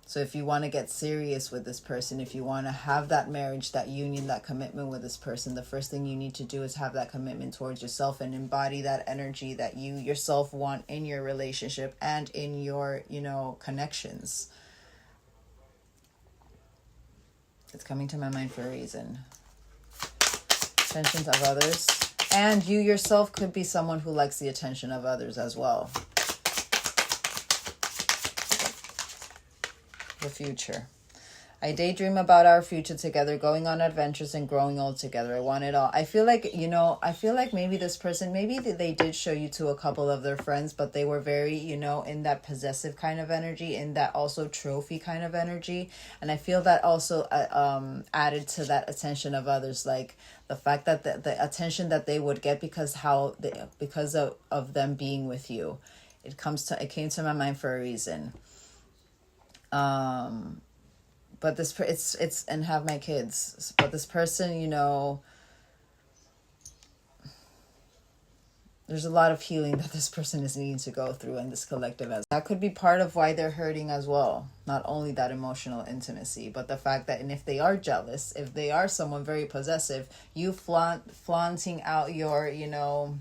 Speaker 1: So if you want to get serious with this person, if you want to have that marriage, that union, that commitment with this person, the first thing you need to do is have that commitment towards yourself and embody that energy that you yourself want in your relationship and in your, you know, connections. It's coming to my mind for a reason. Attentions of others. And you yourself could be someone who likes the attention of others as well. The future. I daydream about our future together, going on adventures and growing old together. I want it all. I feel like, you know, maybe this person, maybe they did show you to a couple of their friends, but they were very, you know, in that possessive kind of energy, in that also trophy kind of energy. And I feel that also added to that attention of others, like the fact that the attention that they would get because of them being with you. It came to my mind for a reason. But it's and have my kids, but this person, you know, there's a lot of healing that this person is needing to go through, and this collective that could be part of why they're hurting as well. Not only that emotional intimacy, but the fact that, and if they are jealous, if they are someone very possessive, you flaunting out your, you know,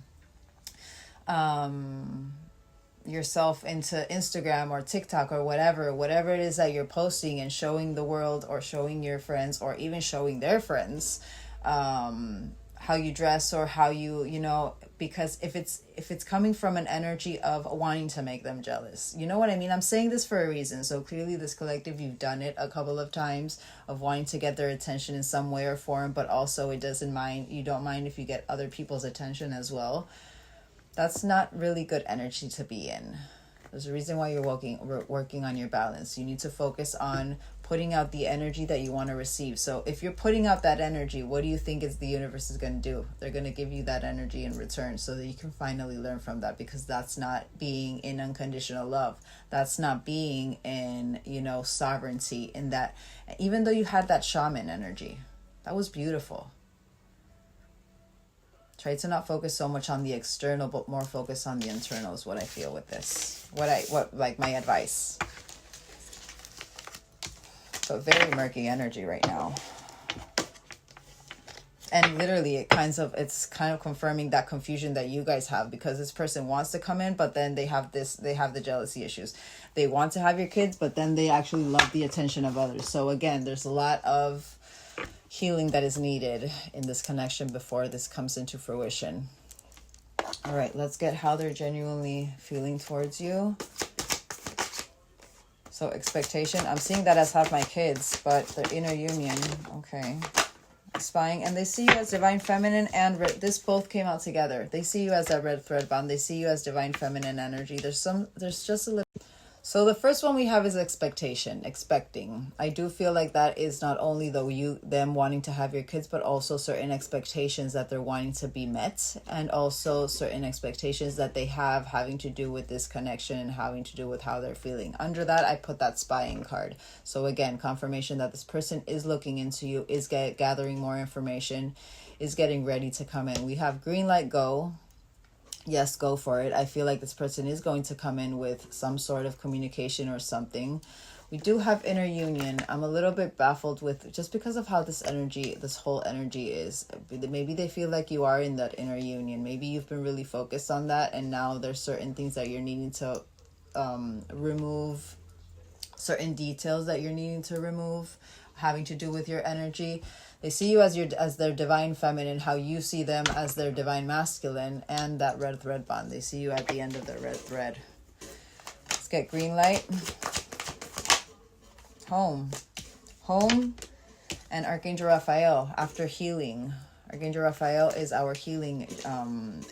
Speaker 1: yourself into Instagram or TikTok or whatever it is that you're posting and showing the world or showing your friends or even showing their friends how you dress or how you know, because if it's coming from an energy of wanting to make them jealous, you know what I mean? I'm saying this for a reason. So clearly this collective, you've done it a couple of times of wanting to get their attention in some way or form, but also you don't mind if you get other people's attention as well. That's not really good energy to be in. There's a reason why you're working on your balance. You need to focus on putting out the energy that you want to receive. So if you're putting out that energy, what do you think the universe is going to do? They're going to give you that energy in return so that you can finally learn from that, because that's not being in unconditional love. That's not being in, you know, sovereignty, in that, even though you had that shaman energy, that was beautiful. Try to not focus so much on the external, but more focus on the internal is what I feel with this. What my advice. But very murky energy right now. And literally it's kind of confirming that confusion that you guys have, because this person wants to come in, but then they have the jealousy issues. They want to have your kids, but then they actually love the attention of others. So again, there's a lot of healing that is needed in this connection before this comes into fruition. All right, let's get how they're genuinely feeling towards you. So expectation, I'm seeing that as have my kids, but the inner union, okay. Spying, and they see you as divine feminine and this both came out together. They see you as that red thread bond. They see you as divine feminine energy. There's just a little. So the first one we have is expectation, expecting. I do feel like that is not only them wanting to have your kids, but also certain expectations that they're wanting to be met, and also certain expectations that they have having to do with this connection and having to do with how they're feeling. Under that, I put that spying card. So again, confirmation that this person is looking into you, is gathering more information, is getting ready to come in. We have green light, go. Yes, go for it. I feel like this person is going to come in with some sort of communication or something. We do have inner union. I'm a little bit baffled with, just because of how this whole energy is. Maybe they feel like you are in that inner union. Maybe you've been really focused on that, and now there's certain things that you're needing to remove, certain details that you're needing to remove, having to do with your energy. They see you as their divine feminine, how you see them as their divine masculine, and that red thread bond. They see you at the end of the red thread. Let's get green light. Home, and Archangel Raphael after healing. Archangel Raphael is our healing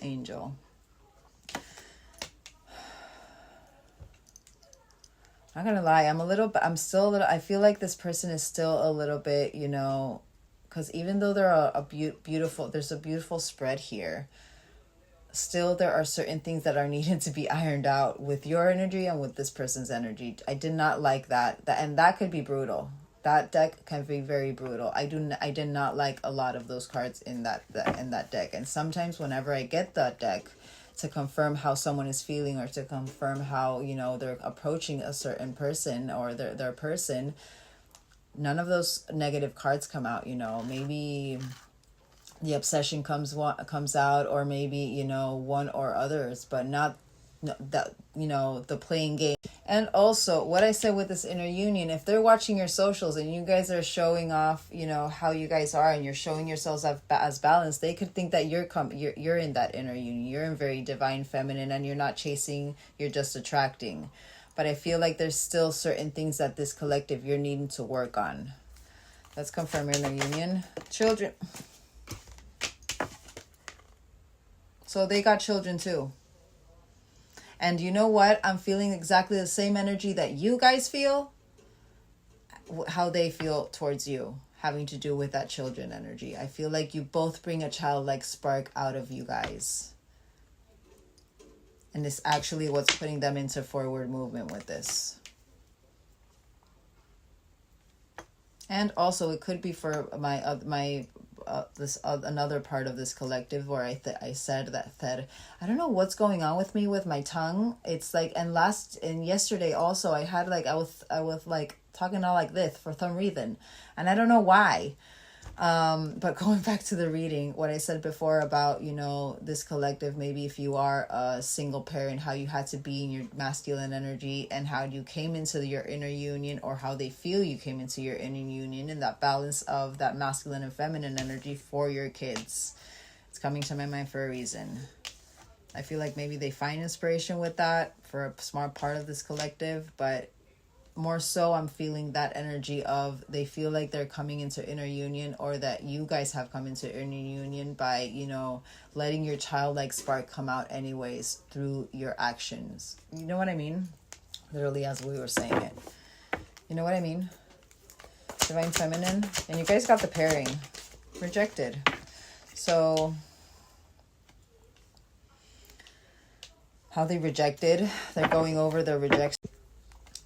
Speaker 1: angel. Not gonna lie, I feel like this person is still a little bit, because even though there's a beautiful spread here, still there are certain things that are needed to be ironed out with your energy and with this person's energy. I did not like that, and that could be brutal. That deck can be very brutal. I did not like a lot of those cards in that deck. And sometimes whenever I get that deck to confirm how someone is feeling, or to confirm how they're approaching a certain person or their person, none of those negative cards come out. Maybe the obsession comes out, or maybe one or others, but not that the playing game. And also what I said with this inner union, if they're watching your socials and you guys are showing off how you guys are, and you're showing yourselves as balanced, they could think that you're in that inner union, you're in very divine feminine, and you're not chasing, you're just attracting. But I feel like there's still certain things that this collective you're needing to work on. Let's confirm your inner union. Children. So they got children too. And you know what? I'm feeling exactly the same energy that you guys feel, how they feel towards you, having to do with that children energy. I feel like you both bring a childlike spark out of you guys. And it's actually what's putting them into forward movement with this. And also it could be for another part of this collective where I said that I don't know what's going on with me with my tongue. It's like, and yesterday also I had I was like talking all like this for some reason, and I don't know why. But going back to the reading, what I said before about, this collective, maybe if you are a single parent, how you had to be in your masculine energy, and how you came into your inner union, or how they feel you came into your inner union, and that balance of that masculine and feminine energy for your kids. It's coming to my mind for a reason. I feel like maybe they find inspiration with that for a smart part of this collective, but more so I'm feeling that energy of they feel like they're coming into inner union, or that you guys have come into inner union by, letting your childlike spark come out anyways through your actions. You know what I mean? Literally as we were saying it. You know what I mean? Divine feminine. And you guys got the pairing. Rejected. So how they rejected, they're going over their rejection.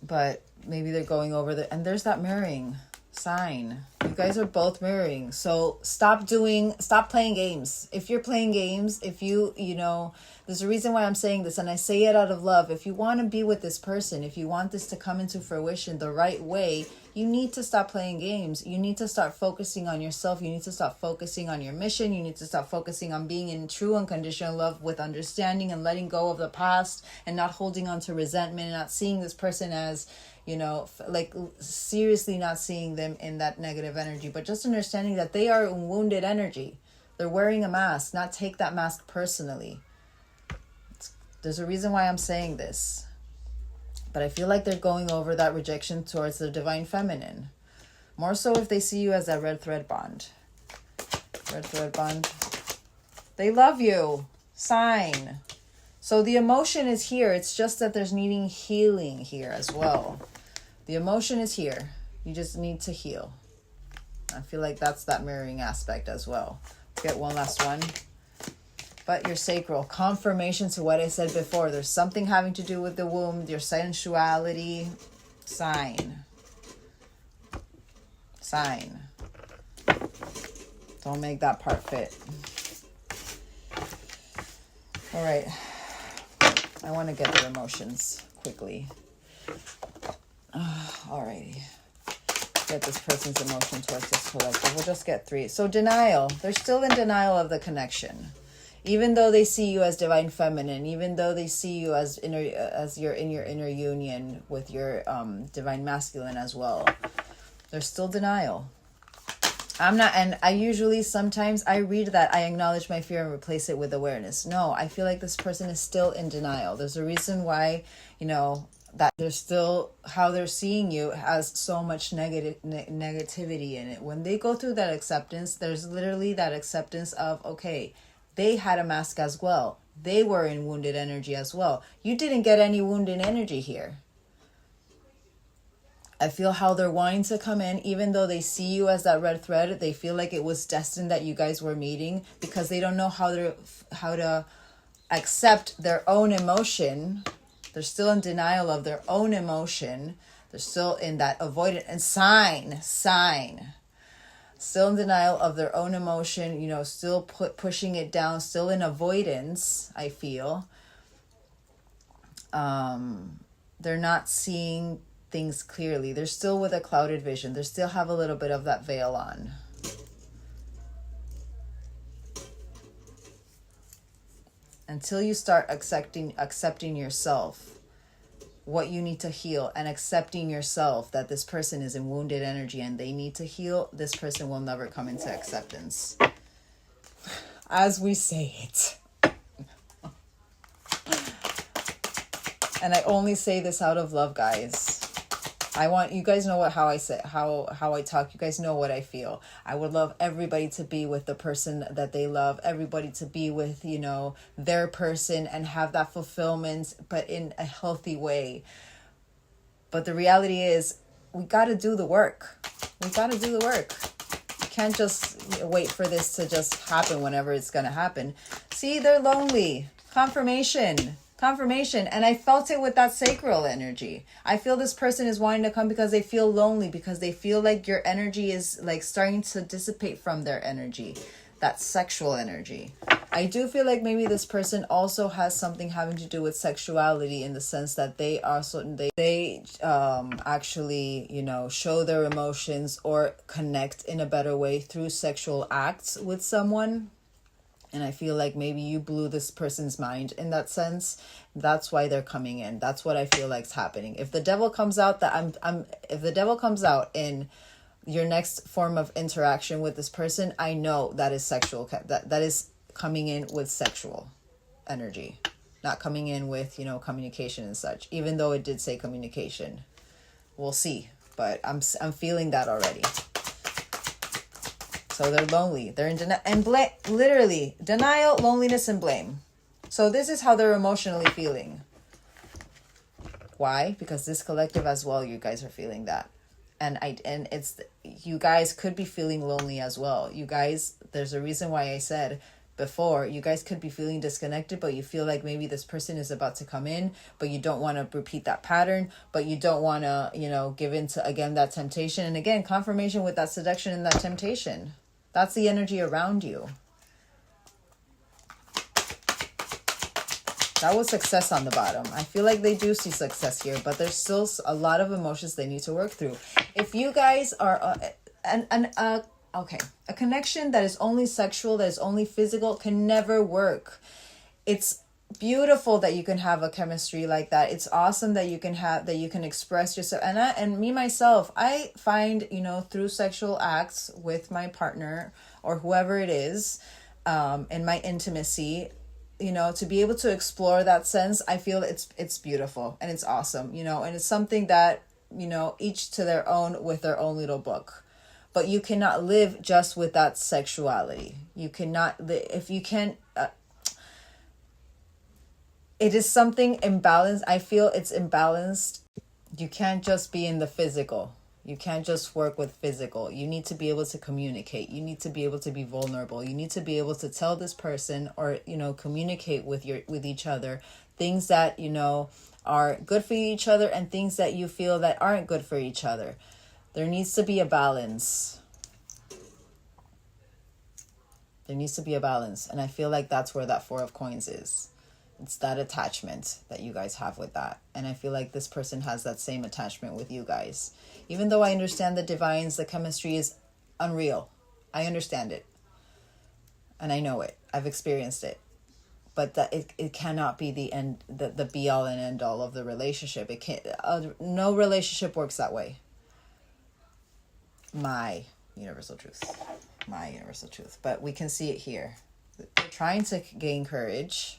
Speaker 1: But maybe they're going over and there's that mirroring sign. You guys are both mirroring. So stop playing games. If you're playing games, if there's a reason why I'm saying this, and I say it out of love. If you want to be with this person, if you want this to come into fruition the right way, You need to stop playing games. You need to start focusing on yourself. You need to start focusing on your mission. You need to start focusing on being in true unconditional love with understanding and letting go of the past and not holding on to resentment and not seeing this person as, you know, like seriously not seeing them in that negative energy, but just understanding that they are wounded energy. They're wearing a mask. Not take that mask personally. There's a reason why I'm saying this. But I feel like they're going over that rejection towards the divine feminine. More so if they see you as that red thread bond. Red thread bond. They love you. Sign. So the emotion is here. It's just that there's needing healing here as well. The emotion is here. You just need to heal. I feel like that's that mirroring aspect as well. Let's get one last one. But your sacral, confirmation to what I said before. There's something having to do with the womb, your sensuality. Sign. Sign. Don't make that part fit. All right. I want to get their emotions quickly. Alrighty. Get this person's emotion towards this collective. We'll just get 3. So denial. They're still in denial of the connection. Even though they see you as divine feminine, even though they see you as you're in your inner union with your divine masculine as well, there's still denial. I'm not, and I usually, sometimes I read that I acknowledge my fear and replace it with awareness. No, I feel like this person is still in denial. There's a reason why, you know, that they're still, how they're seeing you has so much negativity in it. When they go through that acceptance, there's literally that acceptance of, okay, they had a mask as well. They were in wounded energy as well. You didn't get any wounded energy here. I feel how they're wanting to come in, even though they see you as that red thread. They feel like it was destined that you guys were meeting because they don't know how to accept their own emotion. They're still in denial of their own emotion. They're still in that avoidant and sign. Still in denial of their own emotion, you know, still pushing it down, still in avoidance, I feel. They're not seeing things clearly. They're still with a clouded vision. They still have a little bit of that veil on. Until you start accepting yourself, what you need to heal, and accepting yourself that this person is in wounded energy and they need to heal, this person will never come into acceptance. As we say it. And I only say this out of love, guys. I want you guys know how I say how I talk. You guys know what I feel. I would love everybody to be with the person that they love, everybody to be with, you know, their person and have that fulfillment, but in a healthy way. But the reality is we got to do the work. We got to do the work. You can't just wait for this to just happen whenever it's going to happen. See, they're lonely. Confirmation. And I felt it with that sacral energy. I feel this person is wanting to come because they feel lonely, because they feel like your energy is like starting to dissipate from their energy, that sexual energy. I do feel like maybe this person also has something having to do with sexuality, in the sense that they actually, you know, show their emotions or connect in a better way through sexual acts with someone. And I feel like maybe you blew this person's mind in that sense. That's why they're coming in. That's what I feel like is happening. If the devil comes out, if the devil comes out in your next form of interaction with this person, I know that is sexual. That is coming in with sexual energy, not coming in with, you know, communication and such. Even though it did say communication, we'll see. But I'm feeling that already. So they're lonely. They're in denial and literally denial, loneliness, and blame. So this is how they're emotionally feeling. Why? Because this collective as well, you guys are feeling that. And it's, you guys could be feeling lonely as well. You guys, there's a reason why I said before, you guys could be feeling disconnected, but you feel like maybe this person is about to come in, but you don't want to repeat that pattern, but you don't want to, you know, give in to, again, that temptation. And again, confirmation with that seduction and that temptation. That's the energy around you. That was success on the bottom. I feel like they do see success here, but there's still a lot of emotions they need to work through. If you guys are okay, a connection that is only sexual, that is only physical, can never work. It's beautiful that you can have a chemistry like that. It's awesome that you can express yourself. And me myself, I find, you know, through sexual acts with my partner or whoever it is, in my intimacy, you know, to be able to explore that sense, I feel it's beautiful and it's awesome, you know, and it's something that, you know, each to their own with their own little book. But you cannot live just with that sexuality. You cannot, if you can't, it is something imbalanced. I feel it's imbalanced. You can't just be in the physical. You can't just work with physical. You need to be able to communicate. You need to be able to be vulnerable. You need to be able to tell this person, or, you know, communicate with each other things that, you know, are good for each other and things that you feel that aren't good for each other. There needs to be a balance. There needs to be a balance. And I feel like that's where that Four of Coins is. It's that attachment that you guys have with that. And I feel like this person has that same attachment with you guys. Even though I understand the divines, the chemistry is unreal. I understand it. And I know it. I've experienced it. But that it cannot be the end, the be all and end all of the relationship. It can't. No relationship works that way. My universal truth. My universal truth. But we can see it here. They're trying to gain courage.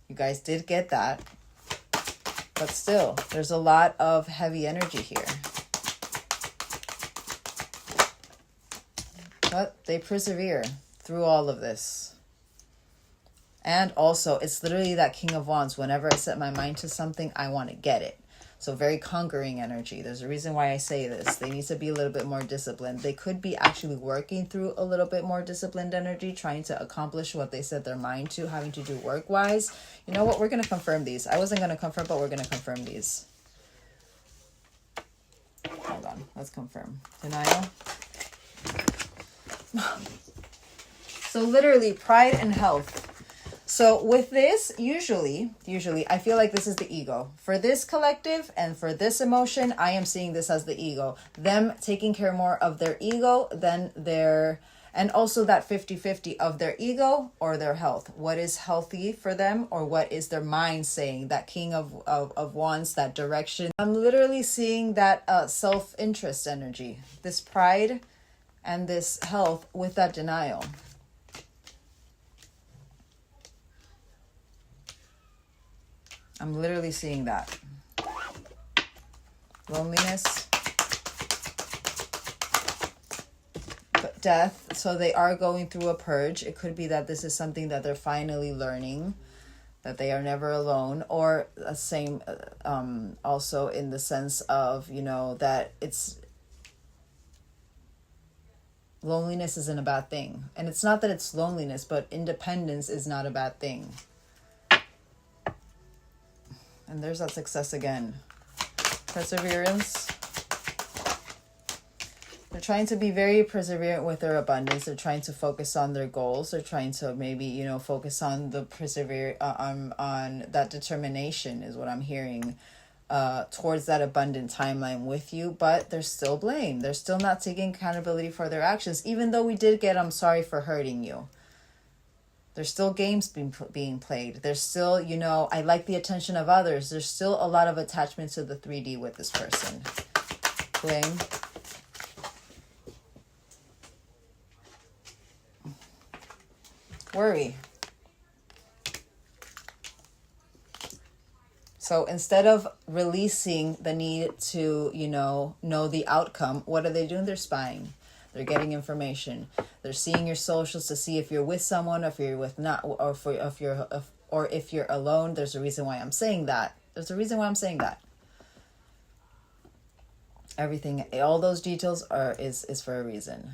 Speaker 1: You guys did get that. But still, there's a lot of heavy energy here. But they persevere through all of this. And also, it's literally that King of Wands. Whenever I set my mind to something, I want to get it. So very conquering energy. There's a reason why I say this. They need to be a little bit more disciplined. They could be actually working through a little bit more disciplined energy, trying to accomplish what they set their mind to, having to do work-wise. You know what? We're going to confirm these. I wasn't going to confirm, but we're going to confirm these. Hold on. Let's confirm. Denial. So literally, pride and health. So with this, usually, I feel like this is the ego. For this collective and for this emotion, I am seeing this as the ego. Them taking care more of their ego than their, and also that 50-50 of their ego or their health. What is healthy for them, or what is their mind saying? That King of Wands, that direction. I'm literally seeing that self-interest energy. This pride and this health with that denial. I'm literally seeing that. Loneliness. Death. So they are going through a purge. It could be that this is something that they're finally learning, that they are never alone, or the same also in the sense of, you know, that it's loneliness isn't a bad thing. And it's not that it's loneliness, but independence is not a bad thing. And there's that success again. Perseverance. They're trying to be very perseverant with their abundance. They're trying to focus on their goals. They're trying to maybe, you know, focus on the on that determination is what I'm hearing, towards that abundant timeline with you. But there's still blame. They're still not taking accountability for their actions, even though we did get, I'm sorry for hurting you. There's still games being played. There's still, you know, I like the attention of others. There's still a lot of attachment to the 3D with this person. Blame. Worry. So instead of releasing the need to, you know the outcome, what are they doing? They're spying. They're getting information. They're seeing your socials to see if you're with someone, or if you're with not, or if you're alone. There's a reason why I'm saying that. There's a reason why I'm saying that. Everything, all those details is for a reason.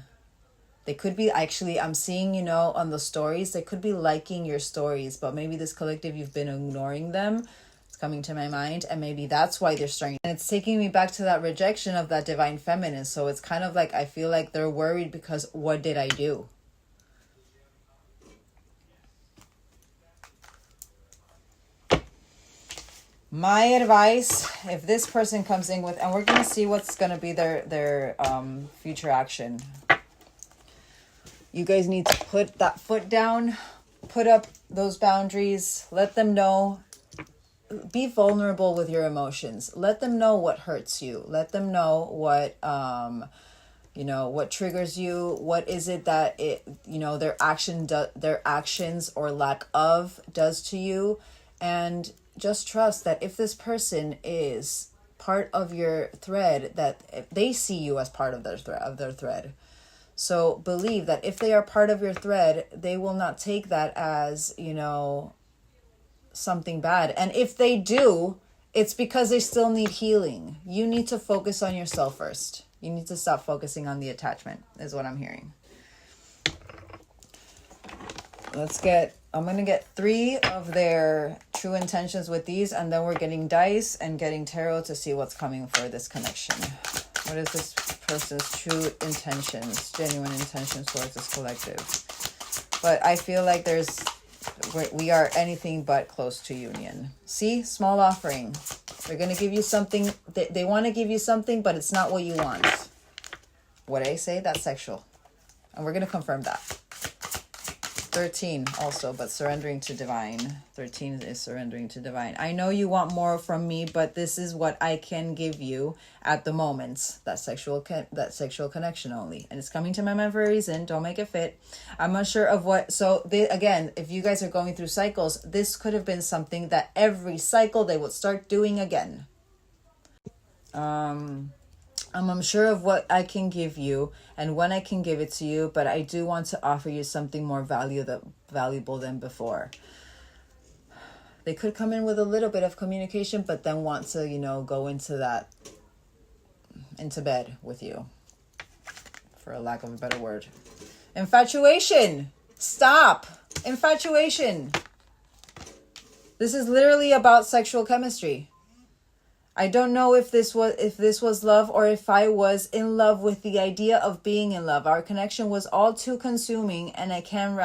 Speaker 1: They could be actually, I'm seeing, you know, on the stories, they could be liking your stories, but maybe this collective, you've been ignoring them. Coming to my mind, and maybe that's why they're starting. And it's taking me back to that rejection of that divine feminine. So it's kind of like, I feel like they're worried because what did I do? My advice, if this person comes in with, and we're going to see what's going to be their future action. You guys need to put that foot down, put up those boundaries, let them know, be vulnerable with your emotions. Let them know what hurts you. Let them know what, what triggers you. What is it that their actions or lack of does to you. And just trust that if this person is part of your thread, that they see you as part of their thread. So believe that if they are part of your thread, they will not take that as, something bad. And if they do, it's because they still need healing. You need to focus on yourself first. You need to stop focusing on the attachment, is what I'm hearing. I'm going to get 3 of their true intentions with these, and then we're getting dice and getting tarot to see what's coming for this connection. What is this person's true intentions, genuine intentions towards this collective? But I feel like we are anything but close to union. See, small offering. They're going to give you something. They want to give you something, but it's not what you want. What I say, that's sexual. And we're going to confirm that. 13 also, but surrendering to divine. 13 is surrendering to divine. I know you want more from me, but this is what I can give you at the moment. That sexual connection only. And it's coming to my mind for a reason. Don't make it fit. I'm unsure of what. So again, if you guys are going through cycles, this could have been something that every cycle they would start doing again. I'm unsure of what I can give you and when I can give it to you, but I do want to offer you something more valuable than before. They could come in with a little bit of communication, but then want to, go into bed with you, for a lack of a better word. Infatuation. Stop. Infatuation. This is literally about sexual chemistry. I don't know if this was love or if I was in love with the idea of being in love. Our connection was all too consuming, and I can't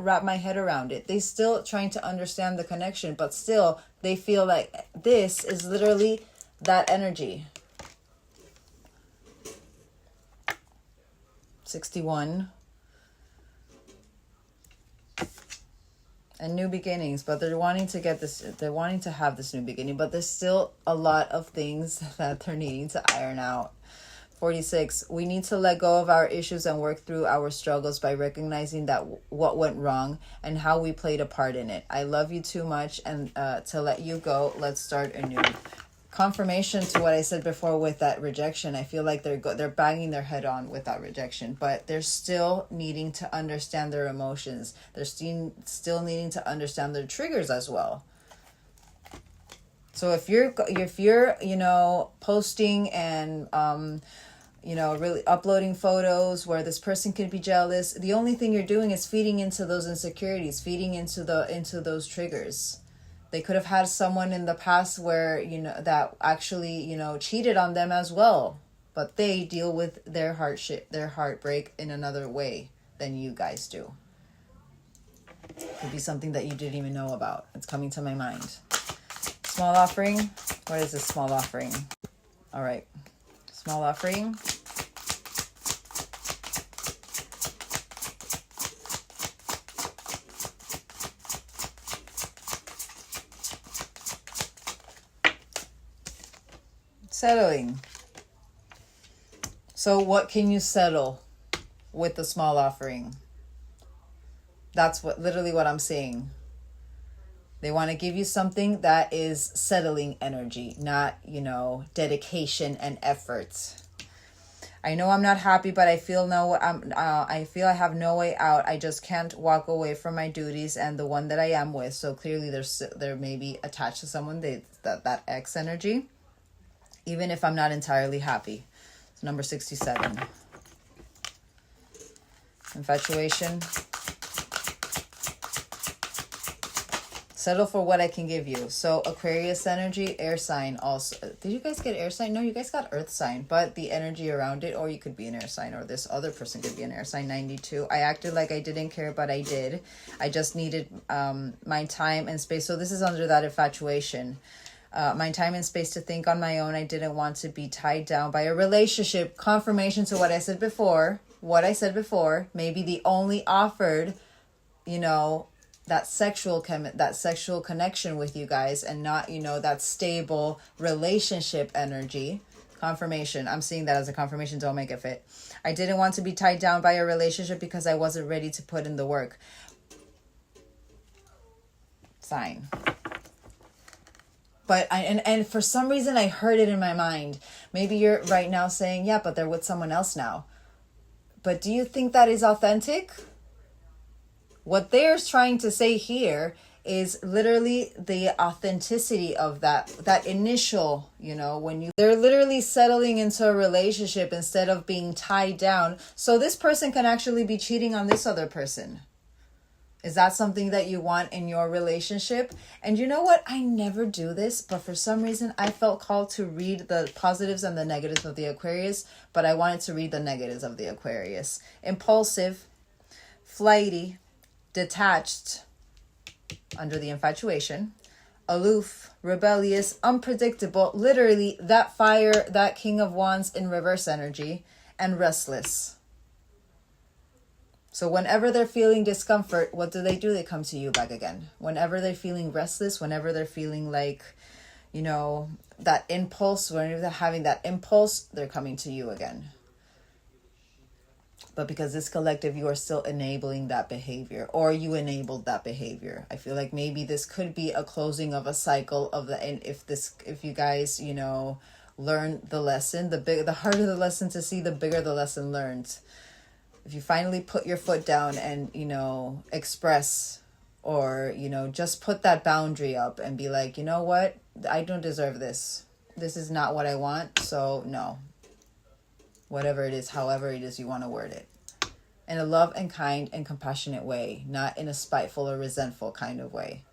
Speaker 1: wrap my head around it. They still trying to understand the connection, but still they feel like this is literally that energy. 61. And new beginnings, but they're wanting to have this new beginning, but there's still a lot of things that they're needing to iron out. 46, we need to let go of our issues and work through our struggles by recognizing that what went wrong and how we played a part in it. I love you too much and to let you go. Let's start anew. Confirmation to what I said before with that rejection. I feel like they're banging their head on with that rejection, but they're still needing to understand their emotions. They're still needing to understand their triggers as well. So if you're posting and really uploading photos where this person could be jealous, the only thing you're doing is feeding into those insecurities, feeding into those triggers. They could have had someone in the past where, that actually, cheated on them as well. But they deal with their heartbreak in another way than you guys do. Could be something that you didn't even know about. It's coming to my mind. Small offering. What is this small offering? All right. Small offering. Settling. So what can you settle with the small offering? That's literally what I'm seeing. They want to give you something that is settling energy, not, dedication and effort. I know I'm not happy, but I feel I feel I have no way out. I just can't walk away from my duties and the one that I am with. So clearly they're maybe attached to someone, that ex energy. Even if I'm not entirely happy. It's number 67. Infatuation. Settle for what I can give you. So Aquarius energy, air sign also. Did you guys get air sign? No, you guys got earth sign, but the energy around it, or you could be an air sign, or this other person could be an air sign. 92. I acted like I didn't care, but I did. I just needed my time and space. So this is under that infatuation. My time and space to think on my own. I didn't want to be tied down by a relationship. Confirmation to what I said before. Maybe the only offered, you know, that sexual connection with you guys, and not, you know, that stable relationship energy. Confirmation. I'm seeing that as a confirmation. Don't make it fit. I didn't want to be tied down by a relationship because I wasn't ready to put in the work. Sign. But and for some reason I heard it in my mind. Maybe you're right now saying, yeah, but they're with someone else now. But do you think that is authentic? What they're trying to say here is literally the authenticity of that initial, you know, when they're literally settling into a relationship instead of being tied down. So this person can actually be cheating on this other person. Is that something that you want in your relationship? And you know what? I never do this, but for some reason I felt called to read the positives and the negatives of the Aquarius, but I wanted to read the negatives of the Aquarius. Impulsive, flighty, detached, under the infatuation, aloof, rebellious, unpredictable, literally that fire, that King of Wands in reverse energy, and restless. So whenever they're feeling discomfort, what do? They come to you back again. Whenever they're feeling restless, whenever they're feeling like, you know, that impulse, whenever they're having that impulse, they're coming to you again. But because this collective, you are still enabling that behavior, or you enabled that behavior. I feel like maybe this could be a closing of a cycle of the, and if you guys, you know, learn the lesson, the harder the lesson to see, the bigger the lesson learned. If you finally put your foot down and, you know, express, or, you know, just put that boundary up and be like, you know what, I don't deserve this. This is not what I want. So no, whatever it is, however it is you want to word it, in a love and kind and compassionate way, not in a spiteful or resentful kind of way.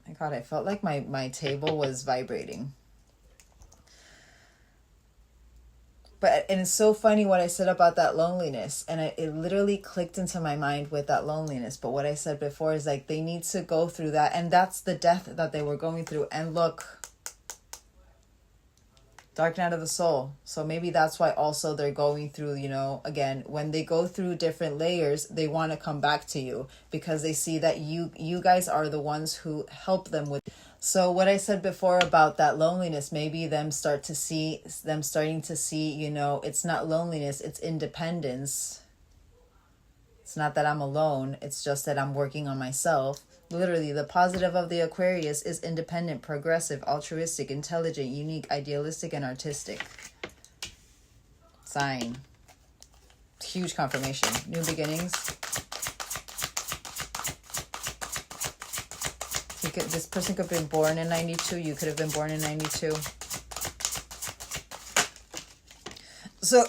Speaker 1: My God, I felt like my table was vibrating. And it's so funny what I said about that loneliness, and it literally clicked into my mind with that loneliness. But what I said before is like, they need to go through that, and that's the death that they were going through. And look, dark night of the soul. So maybe that's why also they're going through, you know, again, when they go through different layers, they want to come back to you because they see that you guys are the ones who help them with. So what I said before about that loneliness, maybe them starting to see, you know, it's not loneliness, it's independence. It's not that I'm alone, it's just that I'm working on myself. Literally, the positive of the Aquarius is independent, progressive, altruistic, intelligent, unique, idealistic, and artistic. Sign. Huge confirmation. New beginnings. This person could have been born in 92. You could have been born in 92. So,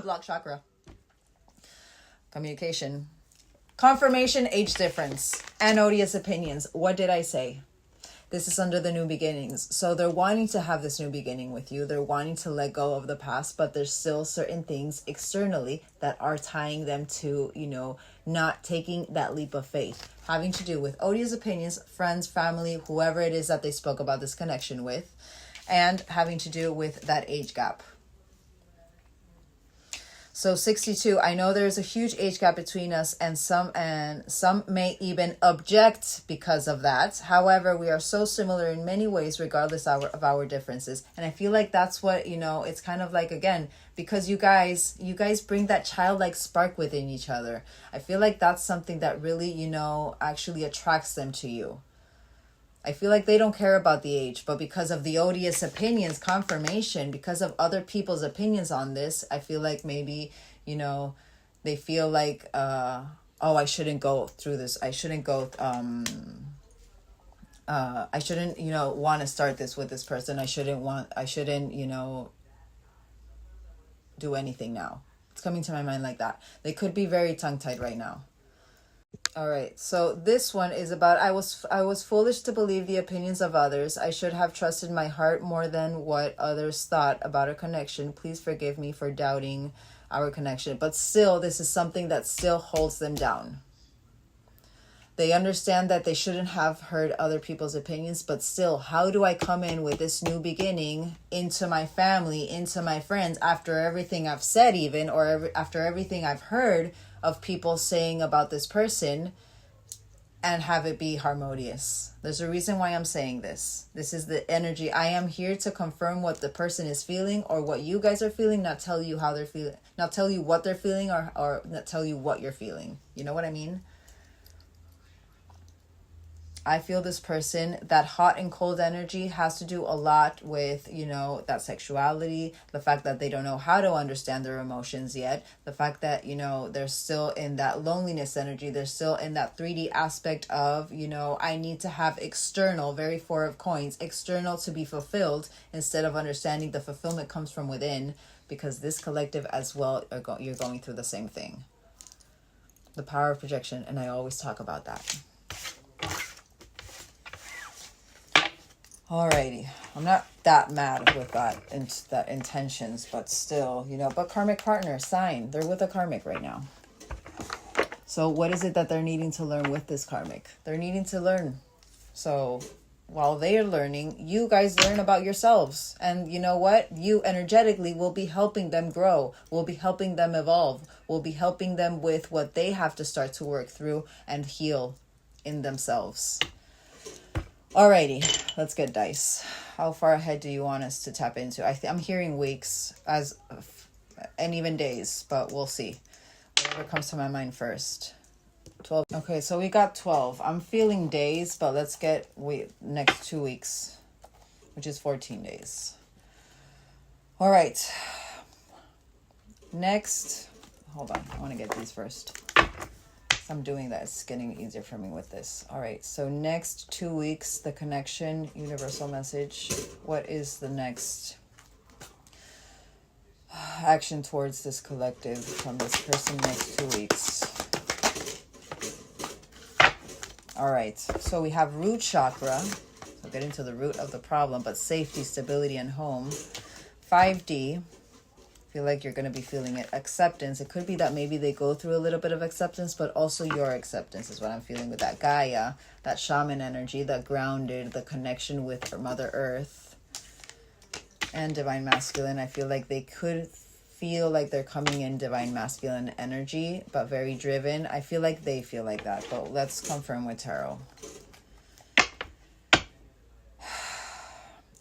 Speaker 1: block chakra. Communication. Confirmation, age difference, and odious opinions. What did I say? This is under the new beginnings. So they're wanting to have this new beginning with you. They're wanting to let go of the past, but there's still certain things externally that are tying them to, you know, not taking that leap of faith. Having to do with odious opinions, friends, family, whoever it is that they spoke about this connection with, and having to do with that age gap. So 62, I know there's a huge age gap between us, and some may even object because of that. However, we are so similar in many ways, regardless of our differences. And I feel like that's what, you know, it's kind of like, again, because you guys bring that childlike spark within each other. I feel like that's something that really, you know, actually attracts them to you. I feel like they don't care about the age, but because of the odious opinions, confirmation, because of other people's opinions on this, I feel like maybe, you know, they feel like, oh, I shouldn't go through this. I shouldn't, you know, want to start this with this person. I shouldn't, you know, do anything now. It's coming to my mind like that. They could be very tongue-tied right now. All right, so this one is about, I was foolish to believe the opinions of others. I should have trusted my heart more than what others thought about a connection. Please forgive me for doubting our connection. But still, this is something that still holds them down. They understand that they shouldn't have heard other people's opinions, but still, how do I come in with this new beginning into my family, into my friends, after everything I've said even, or after everything I've heard of people saying about this person, and have it be harmonious? There's a reason why I'm saying this. This is the energy. I am here to confirm what the person is feeling, or what you guys are feeling, not tell you how they're feeling, not tell you what they're feeling, or not tell you what you're feeling. You know what I mean? I feel this person, that hot and cold energy has to do a lot with, that sexuality, the fact that they don't know how to understand their emotions yet, the fact that, they're still in that loneliness energy, they're still in that 3D aspect of, I need to have external, very Four of Coins, external to be fulfilled, instead of understanding the fulfillment comes from within, because this collective as well, you're going through the same thing. The power of projection, and I always talk about that. Alrighty, I'm not that mad with that intentions, but still, but karmic partner, sign, they're with a karmic right now. So what is it that they're needing to learn with this karmic? They're needing to learn. So while they're learning, you guys learn about yourselves. And you know what? You energetically will be helping them grow, will be helping them evolve, will be helping them with what they have to start to work through and heal in themselves. Alrighty, let's get dice. How far ahead do you want us to tap into? I'm hearing weeks and even days, but we'll see. Whatever comes to my mind first. 12. Okay, so we got 12. I'm feeling days, but let's get next 2 weeks, which is 14 days. All right. Next, hold on. I want to get these first. I'm doing that. It's getting easier for me with this. All right. So next 2 weeks, the connection, universal message. What is the next action towards this collective from this person next 2 weeks? All right. So we have root chakra. We'll get into the root of the problem, but safety, stability, and home. 5D. Feel like you're going to be feeling it. Acceptance. It could be that maybe they go through a little bit of acceptance, but also your acceptance is what I'm feeling with that Gaia, that shaman energy, that grounded, the connection with Mother Earth. And divine masculine. I feel like they could feel like they're coming in divine masculine energy, but very driven. I feel like they feel like that, but let's confirm with tarot.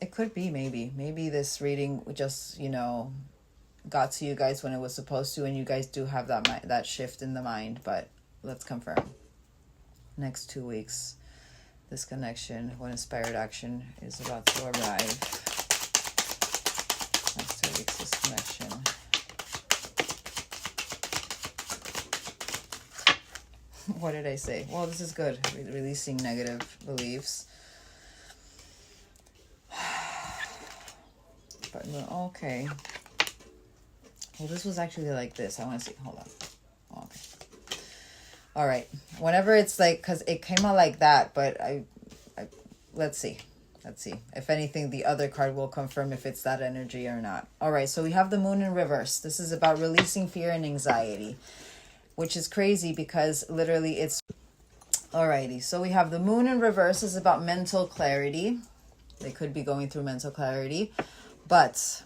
Speaker 1: It could be maybe this reading just, got to you guys when it was supposed to, and you guys do have that shift in the mind, but let's confirm. Next 2 weeks, this connection, when inspired action is about to arrive. Next 2 weeks, this connection. What did I say? Well, this is good. Releasing negative beliefs. But okay. Well, this was actually like this. I want to see. Hold on. Oh, okay. All right. Whenever it's like, because it came out like that, but I let's see. Let's see. If anything, the other card will confirm if it's that energy or not. All right. So we have the moon in reverse. This is about releasing fear and anxiety, which is crazy because literally it's... Alrighty. So we have the moon in reverse is about mental clarity. They could be going through mental clarity, but...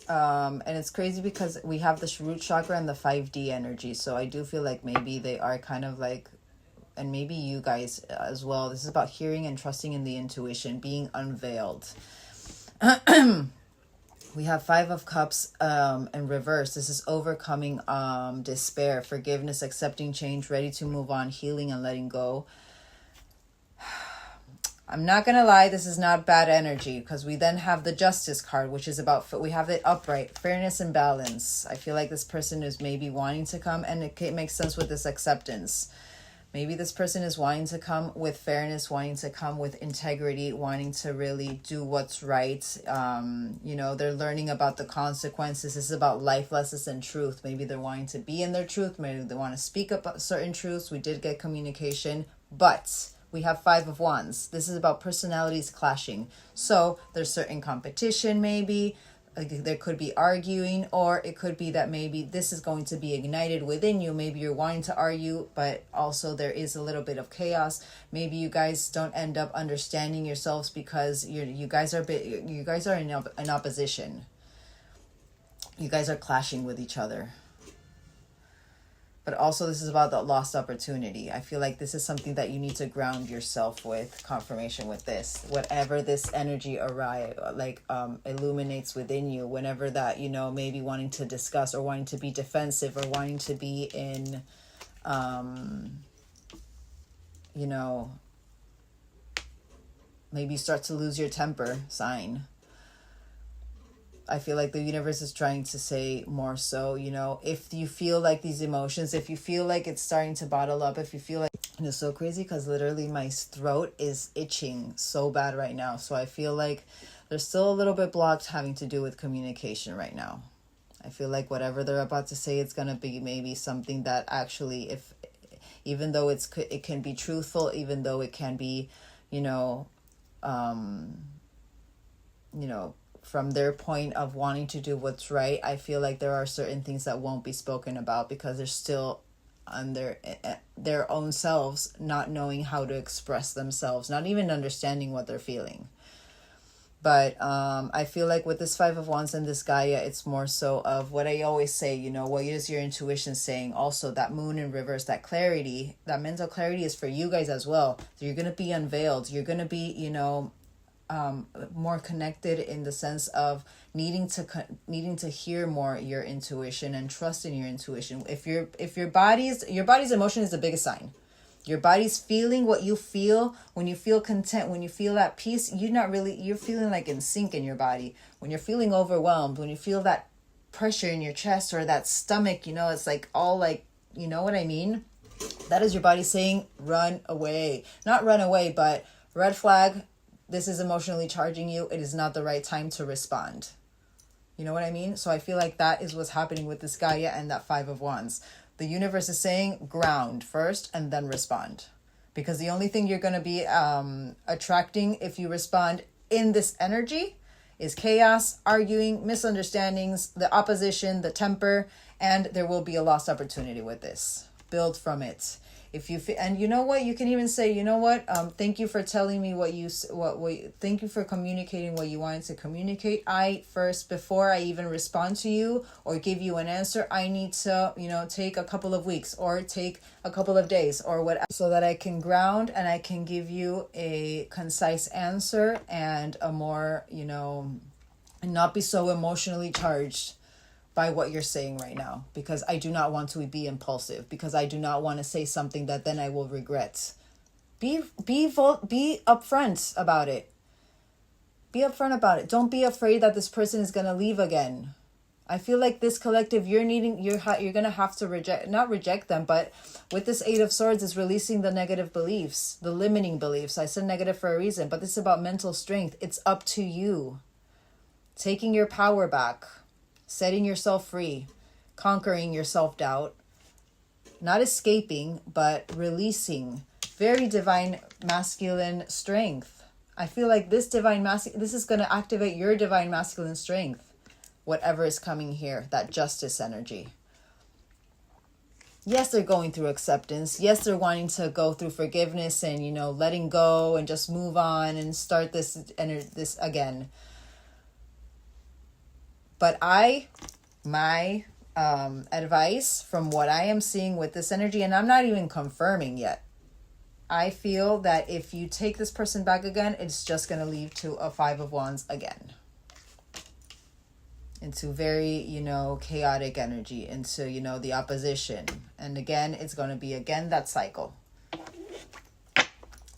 Speaker 1: and it's crazy because we have this root chakra and the 5D energy. So I do feel like maybe they are kind of like, and maybe you guys as well. This is about hearing and trusting in the intuition, being unveiled. We have 5 of Cups in reverse. This is overcoming despair, forgiveness, accepting change, ready to move on, healing and letting go. I'm not going to lie, this is not bad energy because we then have the Justice card, which is about, we have it upright, fairness and balance. I feel like this person is maybe wanting to come, and it makes sense with this acceptance. Maybe this person is wanting to come with fairness, wanting to come with integrity, wanting to really do what's right. They're learning about the consequences. This is about life lessons and truth. Maybe they're wanting to be in their truth. Maybe they want to speak about certain truths. We did get communication, but... we have 5 of Wands. This is about personalities clashing. So there's certain competition maybe. Like there could be arguing, or it could be that maybe this is going to be ignited within you. Maybe you're wanting to argue, but also there is a little bit of chaos. Maybe you guys don't end up understanding yourselves because you guys are in opposition. You guys are clashing with each other. But also this is about the lost opportunity. I feel like this is something that you need to ground yourself with, confirmation with this. Whatever this energy illuminates within you, whenever that, maybe wanting to discuss or wanting to be defensive or wanting to be in, maybe start to lose your temper sign. I feel like the universe is trying to say more so, if you feel like these emotions, if you feel like it's starting to bottle up, if you feel like, it's so crazy because literally my throat is itching so bad right now. So I feel like there's still a little bit blocked having to do with communication right now. I feel like whatever they're about to say, it's going to be maybe something that actually, even though it can be truthful, even though it can be, from their point of wanting to do what's right, I feel like there are certain things that won't be spoken about because they're still on their own selves, not knowing how to express themselves, not even understanding what they're feeling. But I feel like with this Five of Wands and this Gaia, it's more so of what I always say, what is your intuition saying? Also, that moon in reverse, that clarity, that mental clarity is for you guys as well. So you're going to be unveiled. You're going to be, more connected in the sense of needing to hear more your intuition and trust in your intuition. If your body's emotion is the biggest sign. Your body's feeling what you feel. When you feel content, when you feel at peace, you're feeling like in sync in your body. When you're feeling overwhelmed, when you feel that pressure in your chest or that stomach, it's like all like, you know what I mean? That is your body saying, run away. Not run away, but red flag. This is emotionally charging you. It is not the right time to respond. You know what I mean? So I feel like that is what's happening with this Gaia and that Five of Wands. The universe is saying ground first and then respond. Because the only thing you're going to be attracting if you respond in this energy is chaos, arguing, misunderstandings, the opposition, the temper, and there will be a lost opportunity with this. Build from it. If you and you know what, you can even say, thank you for telling me thank you for communicating what you wanted to communicate. Before I even respond to you or give you an answer, I need to, take a couple of weeks or take a couple of days or whatever, so that I can ground and I can give you a concise answer and a more, and not be so emotionally charged by what you're saying right now, because I do not want to be impulsive, because I do not want to say something that then I will regret. Be upfront about it. Be upfront about it. Don't be afraid that this person is going to leave again. I feel like this collective, you're going to have to not reject them, but with this Eight of Swords is releasing the negative beliefs, the limiting beliefs. I said negative for a reason, but this is about mental strength. It's up to you. Taking your power back. Setting yourself free, conquering your self-doubt, not escaping, but releasing. Very divine masculine strength. I feel like this is going to activate your divine masculine strength, whatever is coming here, that justice energy. Yes, they're going through acceptance. Yes, they're wanting to go through forgiveness and, letting go and just move on and start this again. But my advice from what I am seeing with this energy, and I'm not even confirming yet, I feel that if you take this person back again, it's just going to lead to a Five of Wands again. Into very, chaotic energy, into, the opposition. And again, it's going to be, that cycle.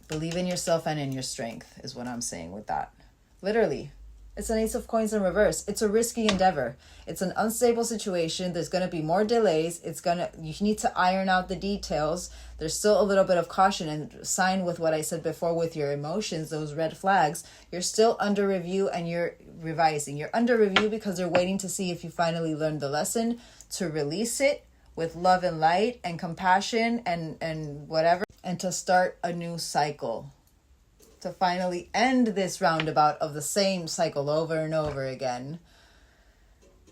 Speaker 1: Believe in yourself and in your strength is what I'm saying with that. Literally. It's an Ace of Coins in reverse. It's a risky endeavor. It's an unstable situation. There's going to be more delays. You need to iron out the details. There's still a little bit of caution, and sign with what I said before with your emotions, those red flags. You're still under review and you're revising. You're under review because they're waiting to see if you finally learned the lesson, to release it with love and light and compassion and whatever, and to start a new cycle. To finally end this roundabout of the same cycle over and over again.